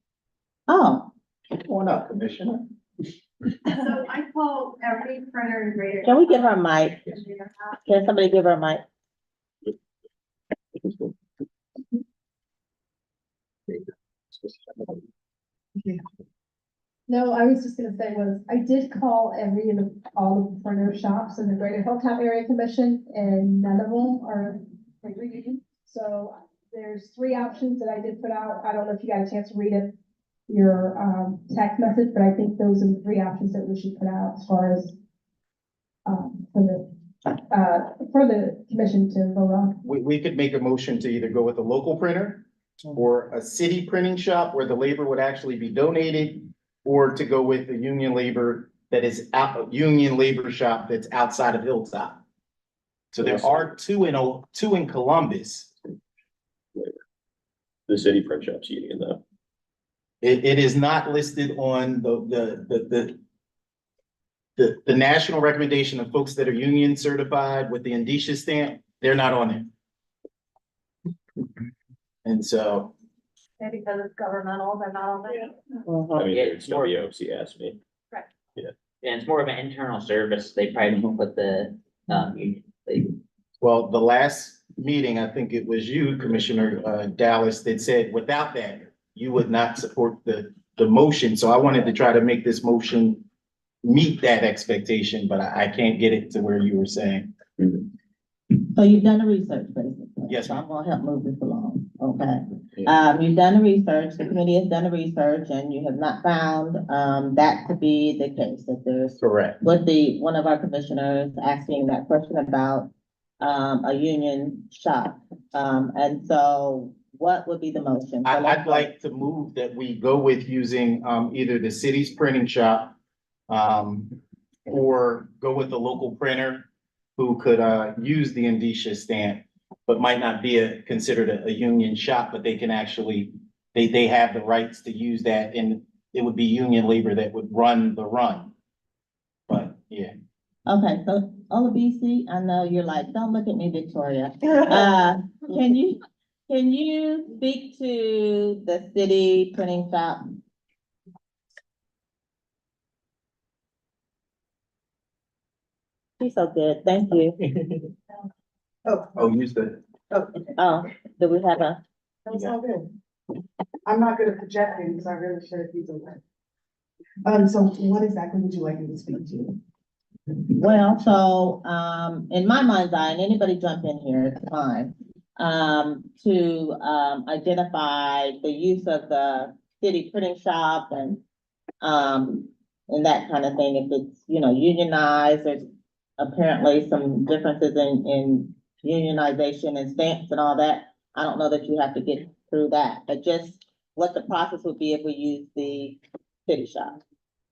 Oh, Come on up, Commissioner. So I call every printer in Greater. can we give her a mic? Can somebody give her a mic? No, I was just gonna say I did call all the printer shops in the Greater Hilltop Area Commission, and none of them are agreeing. So there's 3 options that I did put out. I don't know if you got a chance to read it, your text message, but I think those are the 3 options that we should put out as far as for the commission to vote on. We could make a motion to either go with a local printer or a city printing shop where the labor would actually be donated, or to go with a union labor that is a union labor shop that's outside of Hilltop. So there are 2 in Columbus. The city print shops union though. It is not listed on the the national recommendation of folks that are union certified with the indicia stamp, they're not on it. And so, Maybe because it's governmental, they're not on there. I mean, Yeah, it's WOCS, me. Correct. Yeah, it's more of an internal service. They probably don't put the, union labor. well, the last meeting, I think it was you, Commissioner Dallas, that said without that, you would not support the motion. So I wanted to try to make this motion meet that expectation, but I can't get it to where you were saying. So you've done the research, basically. Yes, So ma'am. I'm gonna help move this along, okay? You've done the research, the committee has done the research, and you have not found, that to be the case, that there's. Correct. With one of our commissioners asking that question about, a union shop. And so what would be the motion? So let's I'd like to move that we go with using, either the city's printing shop, or go with the local printer who could, use the indicia stamp, but might not be considered a union shop, but they can actually, they have the rights to use that, and it would be union labor that would run the run. But, yeah. Okay, so Olabisi, I know you're like, don't look at me, Victoria. Can you speak to the city printing shop? She's so good, thank you. Oh, use the. Oh, do we have a? That's all good. I'm not good at projecting, so I really should have used them. So what exactly would you like me to speak to? Well, so, in my mind's eye, and anybody jump in here, it's fine. To, identify the use of the city printing shop and that kind of thing, if it's, unionized, there's apparently some differences in unionization and stamps and all that. I don't know that you have to get through that, but just what the process would be if we use the city shop.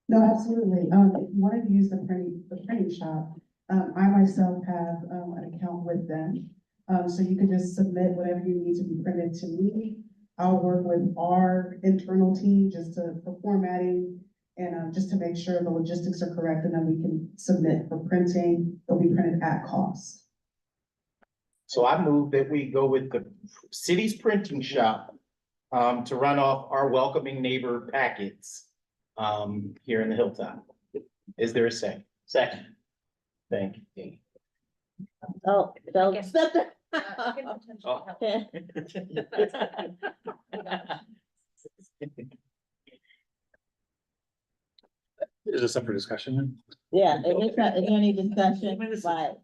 No, absolutely. If you wanted to use the printing shop, I myself have, an account with them. So you can just submit whatever you need to be printed to me. I'll work with our internal team just for formatting and, just to make sure the logistics are correct, and then we can submit for printing. It'll be printed at cost. So I move that we go with the city's printing shop, to run off our welcoming neighbor packets, here in the Hilltop. Is there a second? Second. Thank you. Oh, so. Oh. Okay. Is this up for discussion then? Yeah, is there any discussion, but,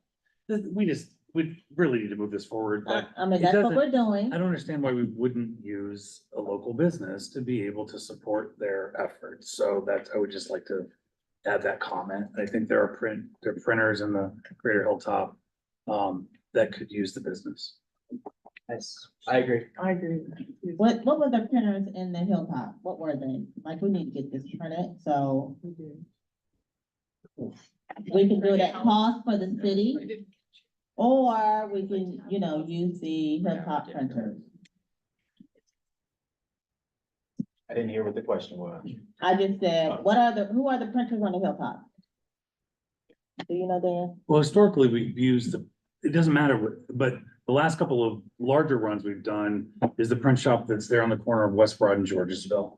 We really need to move this forward, but. I mean, it that's what doesn't- we're doing. I don't understand why we wouldn't use a local business to be able to support their efforts. So I would just like to add that comment. I think there are printers in the Greater Hilltop that could use the business. Yes, I agree. What were the printers in the Hilltop? What were they? Like, we need to get this printed, so. We can do it at cost for the city, or we can, use the Hilltop printers. I didn't hear what the question was. I just said, who are the printers on the Hilltop? Do you know, Dan? Well, historically, we've used it doesn't matter but the last couple of larger runs we've done is the print shop that's there on the corner of West Broad and Georgesville.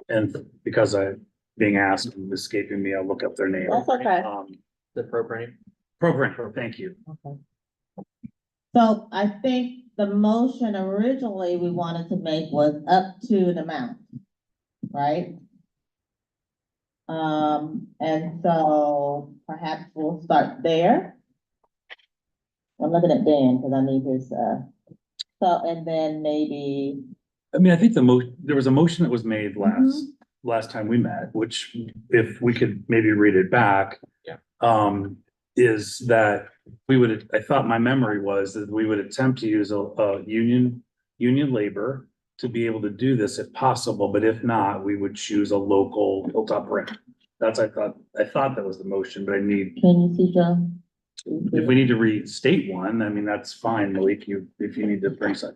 And because being asked, and escaping me, I'll look up their name. That's okay. The pro printing. Program, thank you. Okay. So I think the motion originally we wanted to make was up to an amount, right? And so perhaps we'll start there. I'm looking at Dan because I need his, and then maybe. I mean, I think there was a motion that was made last time we met, which if we could maybe read it back. Yeah. Is that I thought my memory was that we would attempt to use a union labor to be able to do this if possible, but if not, we would choose a local Hilltop print. I thought that was the motion, but Can you see, Joe? if we need to restate one, I mean, that's fine, Malik, if you need to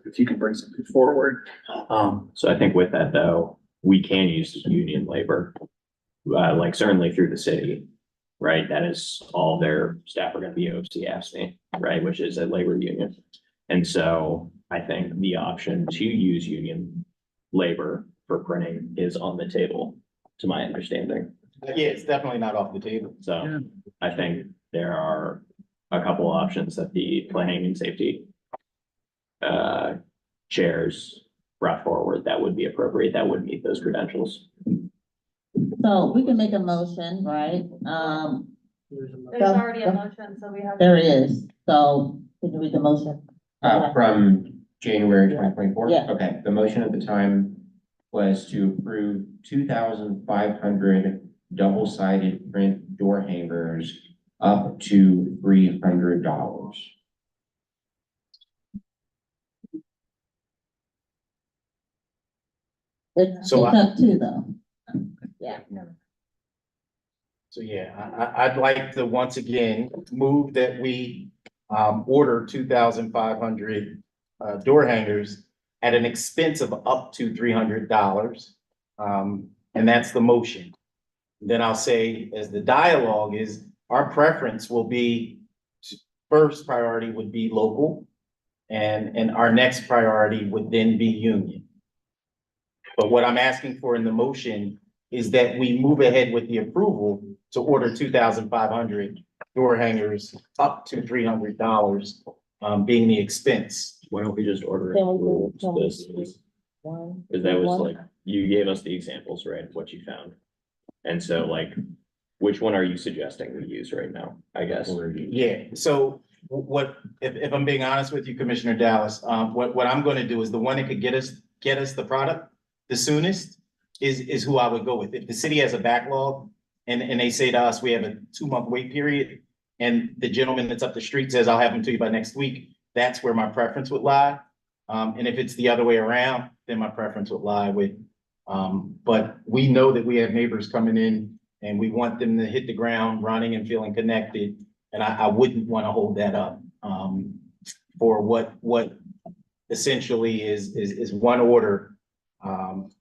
if you can bring something forward. So I think with that though, we can use union labor. like certainly through the city, right? That is all their staff are gonna be OCSD, right, which is a labor union. And so I think the option to use union labor for printing is on the table, to my understanding. Yeah, it's definitely not off the table. So I think there are a couple options that the planning and safety chairs brought forward that would be appropriate, that would meet those credentials. So we can make a motion, right? There's already a motion, so we have. There is, so can you read the motion? From January 2024? Yeah. Okay, the motion at the time was to approve 2,500 double-sided print door hangers up to $300. It's So up to though. Yeah. So yeah, I'd like to once again move that we order 2,500 door hangers at an expense of up to $300. And that's the motion. Then I'll say, as the dialogue is, our preference will be, first priority would be local, and our next priority would then be union. But what I'm asking for in the motion is that we move ahead with the approval to order 2,500 door hangers up to $300, being the expense. Why don't we just order Can we do- this? Because that was like, you gave us the examples, right, of what you found. And so like, which one are you suggesting we use right now, I guess? Yeah, so what, if I'm being honest with you, Commissioner Dallas, what I'm gonna do is the one that could get us the product the soonest is who I would go with. If the city has a backlog and they say to us, we have a 2-month wait period, and the gentleman that's up the street says, I'll have them to you by next week, that's where my preference would lie. And if it's the other way around, then my preference would lie with, but we know that we have neighbors coming in and we want them to hit the ground running and feeling connected. And I wouldn't want to hold that up, for what essentially is one order.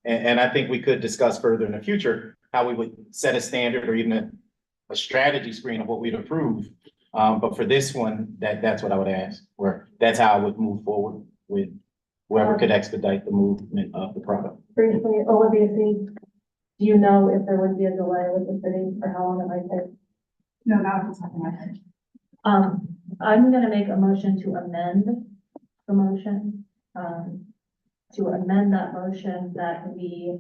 And I think we could discuss further in the future how we would set a standard or even a strategy screen of what we'd approve. But for this one, that's what I would ask, or that's how I would move forward with whoever could expedite the movement of the product. Briefly, Olivia, do you know if there would be a delay with the city or how long it might take? No, not off the top of my head. I'm gonna make a motion to amend the motion, to amend that motion that we,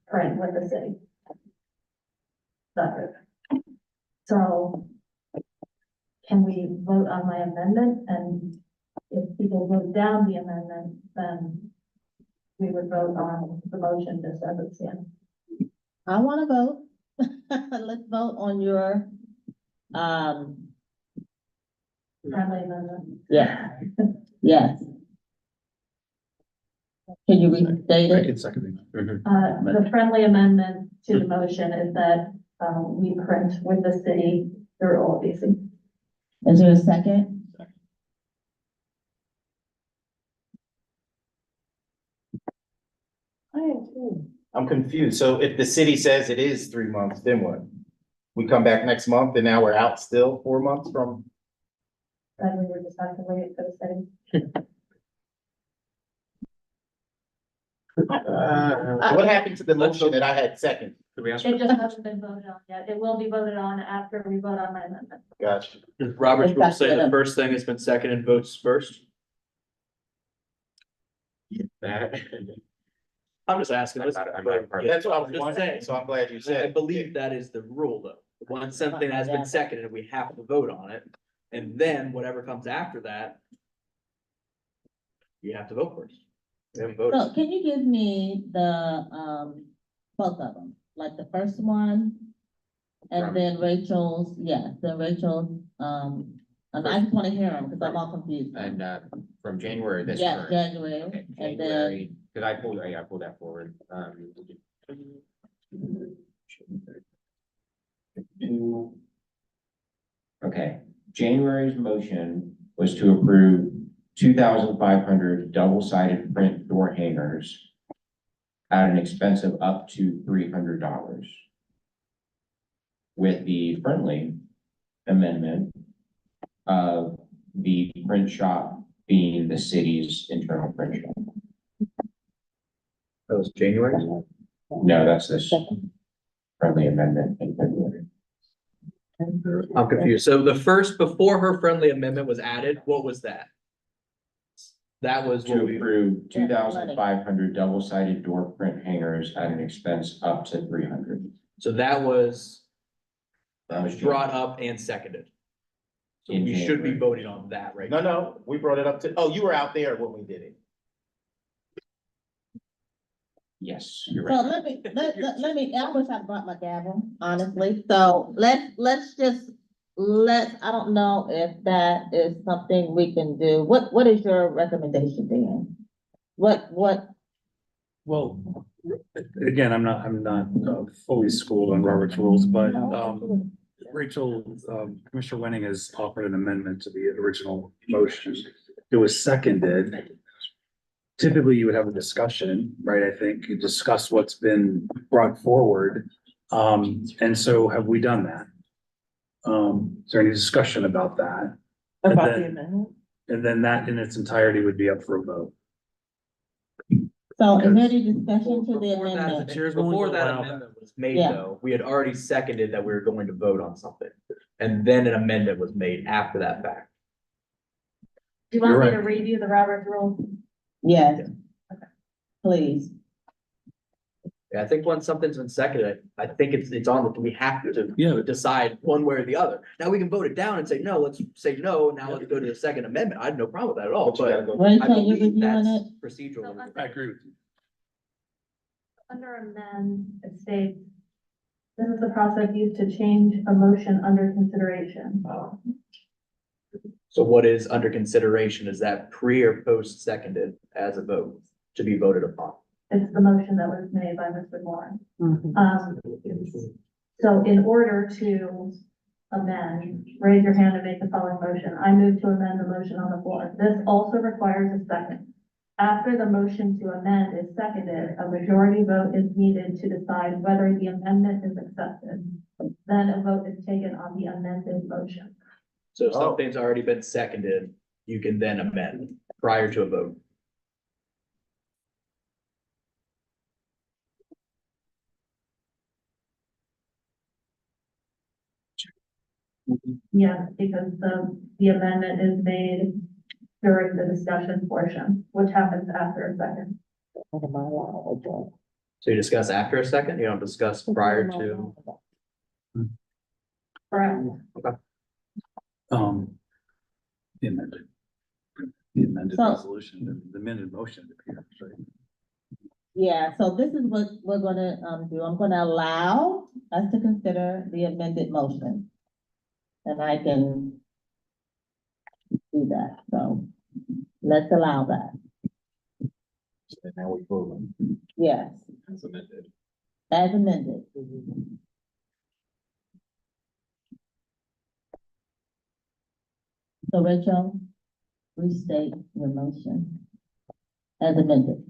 print with the city. That's it. So can we vote on my amendment? And if people vote down the amendment, then we would vote on the motion just as it stands. I wanna vote. Let's vote on your, Friendly amendment. yeah, yes. Can you restate I it? can second it. The friendly amendment to the motion is that, we print with the city through OLBC. Is there a second? I'm confused. So if the city says it is 3 months, then what? We come back next month and now we're out still 4 months from? And we were just have to wait for the city. What happened to the motion that I had second? Could we ask? It just hasn't been voted on yet. It will be voted on after we vote on my amendment. Gotcha. Does Robert's rule say the Exactly. first thing that's been seconded votes first? That. I'm just asking. That's not- I'm not part of That's what I was Just wondering, saying. so I'm glad you I said. believe that is the rule, though. Once something has been seconded, we have to vote on it, and then whatever comes after that, you have to vote first. We haven't voted. So can you give me the, both of them, like the first one? And then Rachel's, yes, then Rachel's, and I just wanna hear them, cause I'm all confused. And, from January this Yeah, current. January, Okay, and then, January, cause I pulled that forward. Okay, January's motion was to approve 2,500 double-sided print door hangers at an expense of up to $300. With the friendly amendment of the print shop being the city's internal print shop. That was January? No, that's this friendly amendment in February. I'm confused. So the first, before her friendly amendment was added, what was that? That was what To we, approve 2,500 double-sided door print hangers at an expense up to 300. so that was That was brought up and seconded. So In we should be January. voting on that right now. No, we brought it up to, oh, you were out there when we did it. Yes, you're So right. let me, I wish I brought my gavel, honestly. So let's just, I don't know if that is something we can do. What is your recommendation, Dan? What, Well, again, I'm not fully schooled on Robert's rules, but, Rachel, Commissioner Wenning has offered an amendment to the original motion. It was seconded. Typically, you would have a discussion, right? I think you discuss what's been brought forward. And so have we done that? Is there any discussion about that? About And the then- amendment? And then that in its entirety would be up for a vote. so is there any discussion to the Before that- amendment? Before that amendment was made Yeah. though, we had already seconded that we were going to vote on something. And then an amendment was made after that fact. Do you want me You're to right. review the Robert's rules? Yes. Please. Yeah, I think once something's been seconded, I think it's on, we have to Yeah. decide one way or the other. Now we can vote it down and say, no, let's say no, now let's go to the second amendment. I have no problem with that at all, But you gotta but go- I Rachel, you believe reviewing that's it? procedural. I agree with you. Under amend, it states, this is the process used to change a motion under consideration. So what is under consideration? Is that pre or post seconded as a vote to be voted upon? It's the motion that was made by Mr. Moore. So in order to amend, raise your hand and make the following motion. I move to amend the motion on the floor. This also requires a second. After the motion to amend is seconded, a majority vote is needed to decide whether the amendment is accepted. Then a vote is taken on the amended motion. So if something's already been seconded, you can then amend prior to a vote. Yes, because the amendment is made during the discussion portion, which happens after a second. So you discuss after a second, you don't discuss prior to. Correct. The amended So- resolution, the amended motion appears, right? Yeah, so this is what we're gonna, do. I'm gonna allow us to consider the amended motion. And I can do that, so let's allow that. So now we vote Yes, as amended. as amended. So Rachel, restate your motion as amended.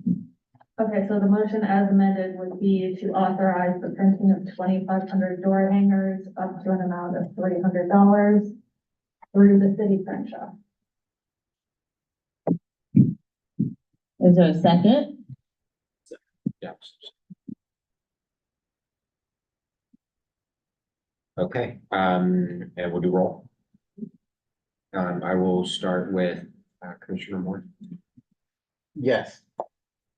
Okay, so the motion as amended would be to authorize the printing of 2,500 door hangers up to an amount of $300 through the city print shop. Is there a second? Yes. Okay, and we'll do roll. I will start with Commissioner Moore. Yes.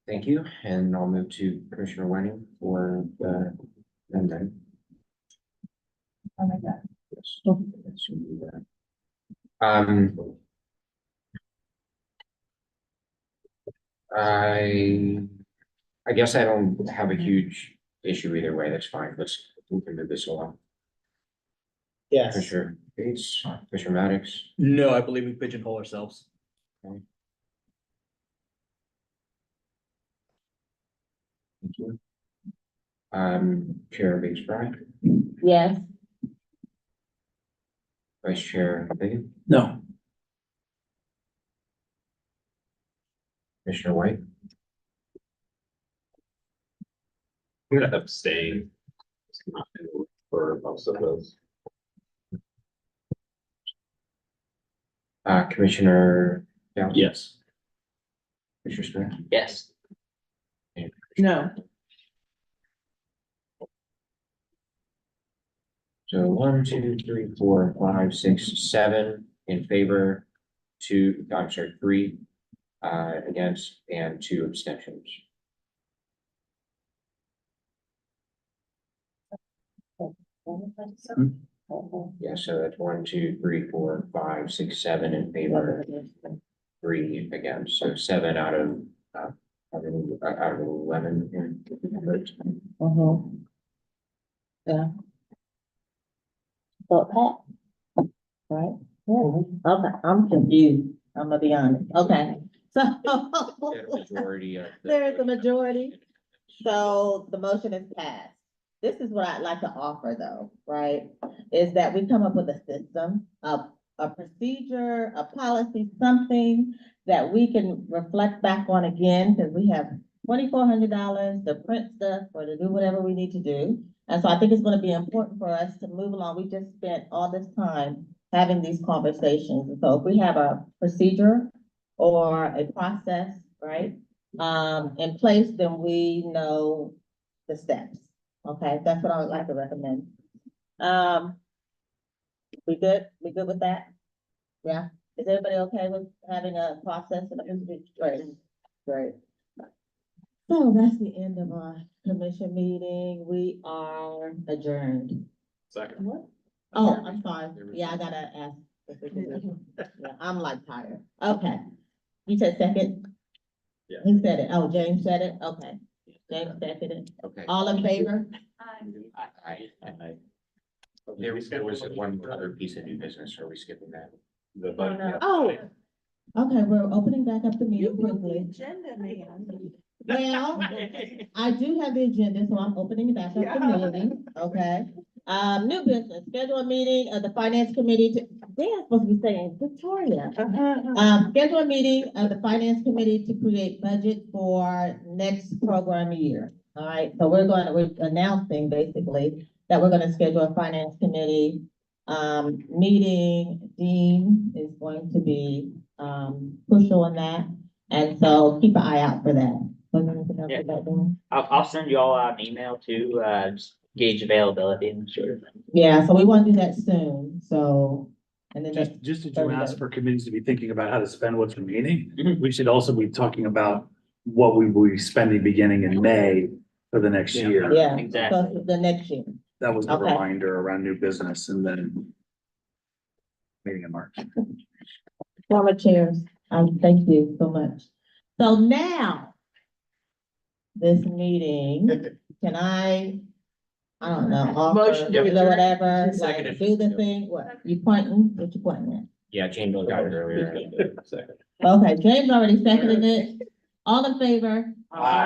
Thank you, and I'll move to Commissioner Wenning for the amendment. Oh my God. Yes. Yes, we'll do that. I guess I don't have a huge issue either way. That's fine. We can move this along. Yes. Commissioner Bates, Commissioner Maddox. No, I believe we pigeonhole ourselves. Thank you. Chair Bates Bryan, Yes. Vice Chair Fagan, No. Commissioner White. I'm gonna abstain. For most of those. Commissioner Gauss? Yes. Commissioner Smith? Yes. No. So 1, 2, 3, 4, 5, 6, 7 in favor, 3 against, and 2 abstentions. Yeah, so that's 1, 2, 3, 4, 5, 6, 7 in favor, 3 against, so 7 out of 11. Yeah. So, Pat, right? Yeah. Okay, I'm confused. I'm gonna be honest. Okay, so. Majority of. There's a majority, so the motion is passed. This is what I'd like to offer though, right? Is that we come up with a system, a procedure, a policy, something that we can reflect back on again, because we have $2,400 to print stuff or to do whatever we need to do. And so I think it's gonna be important for us to move along. We just spent all this time having these conversations. And so if we have a procedure or a process, right, in place, then we know the steps. Okay, that's what I would like to recommend. We good? We good with that? Yeah? Is everybody okay with having a process and a procedure? Great, great. So that's the end of our commission meeting. We are adjourned. Second. Oh, I'm sorry. Yeah, I gotta ask. Yeah, I'm like tired. Okay. You said second? Yeah. Who said it? Oh, James said it? Okay. James seconded it. Okay. All in favor? There was one other piece of new business, are we skipping that? The budget. Oh, okay, we're opening back up the meeting quickly. Agenda, man. Well, I do have the agenda, so I'm opening back up the meeting, okay? New business, schedule a meeting of the finance committee to, they're supposed to be saying Victoria. Schedule a meeting of the finance committee to create budget for next program year. All right, so we're announcing basically that we're gonna schedule a finance committee meeting. Dean is going to be crucial in that. And so keep an eye out for that. Yeah. I'll send you all an email too, just gauge availability and sort of thing. Yeah, so we want to do that soon, so. And then Just as you asked for committees to be thinking about how to spend what's remaining, Mhm. we should also be talking about what we will be spending beginning in May for the next year. Yeah, Exactly. so the next year. That was the Okay. reminder around new business and then meeting in March. Former chairs, thank you so much. So now, this meeting, can I don't know, offer, Motion to adjourn. whatever, like, Seconded. do the thing, what you pointing, what you pointing at? Yeah, James got it earlier. Second. Okay, James already seconded it. All in favor?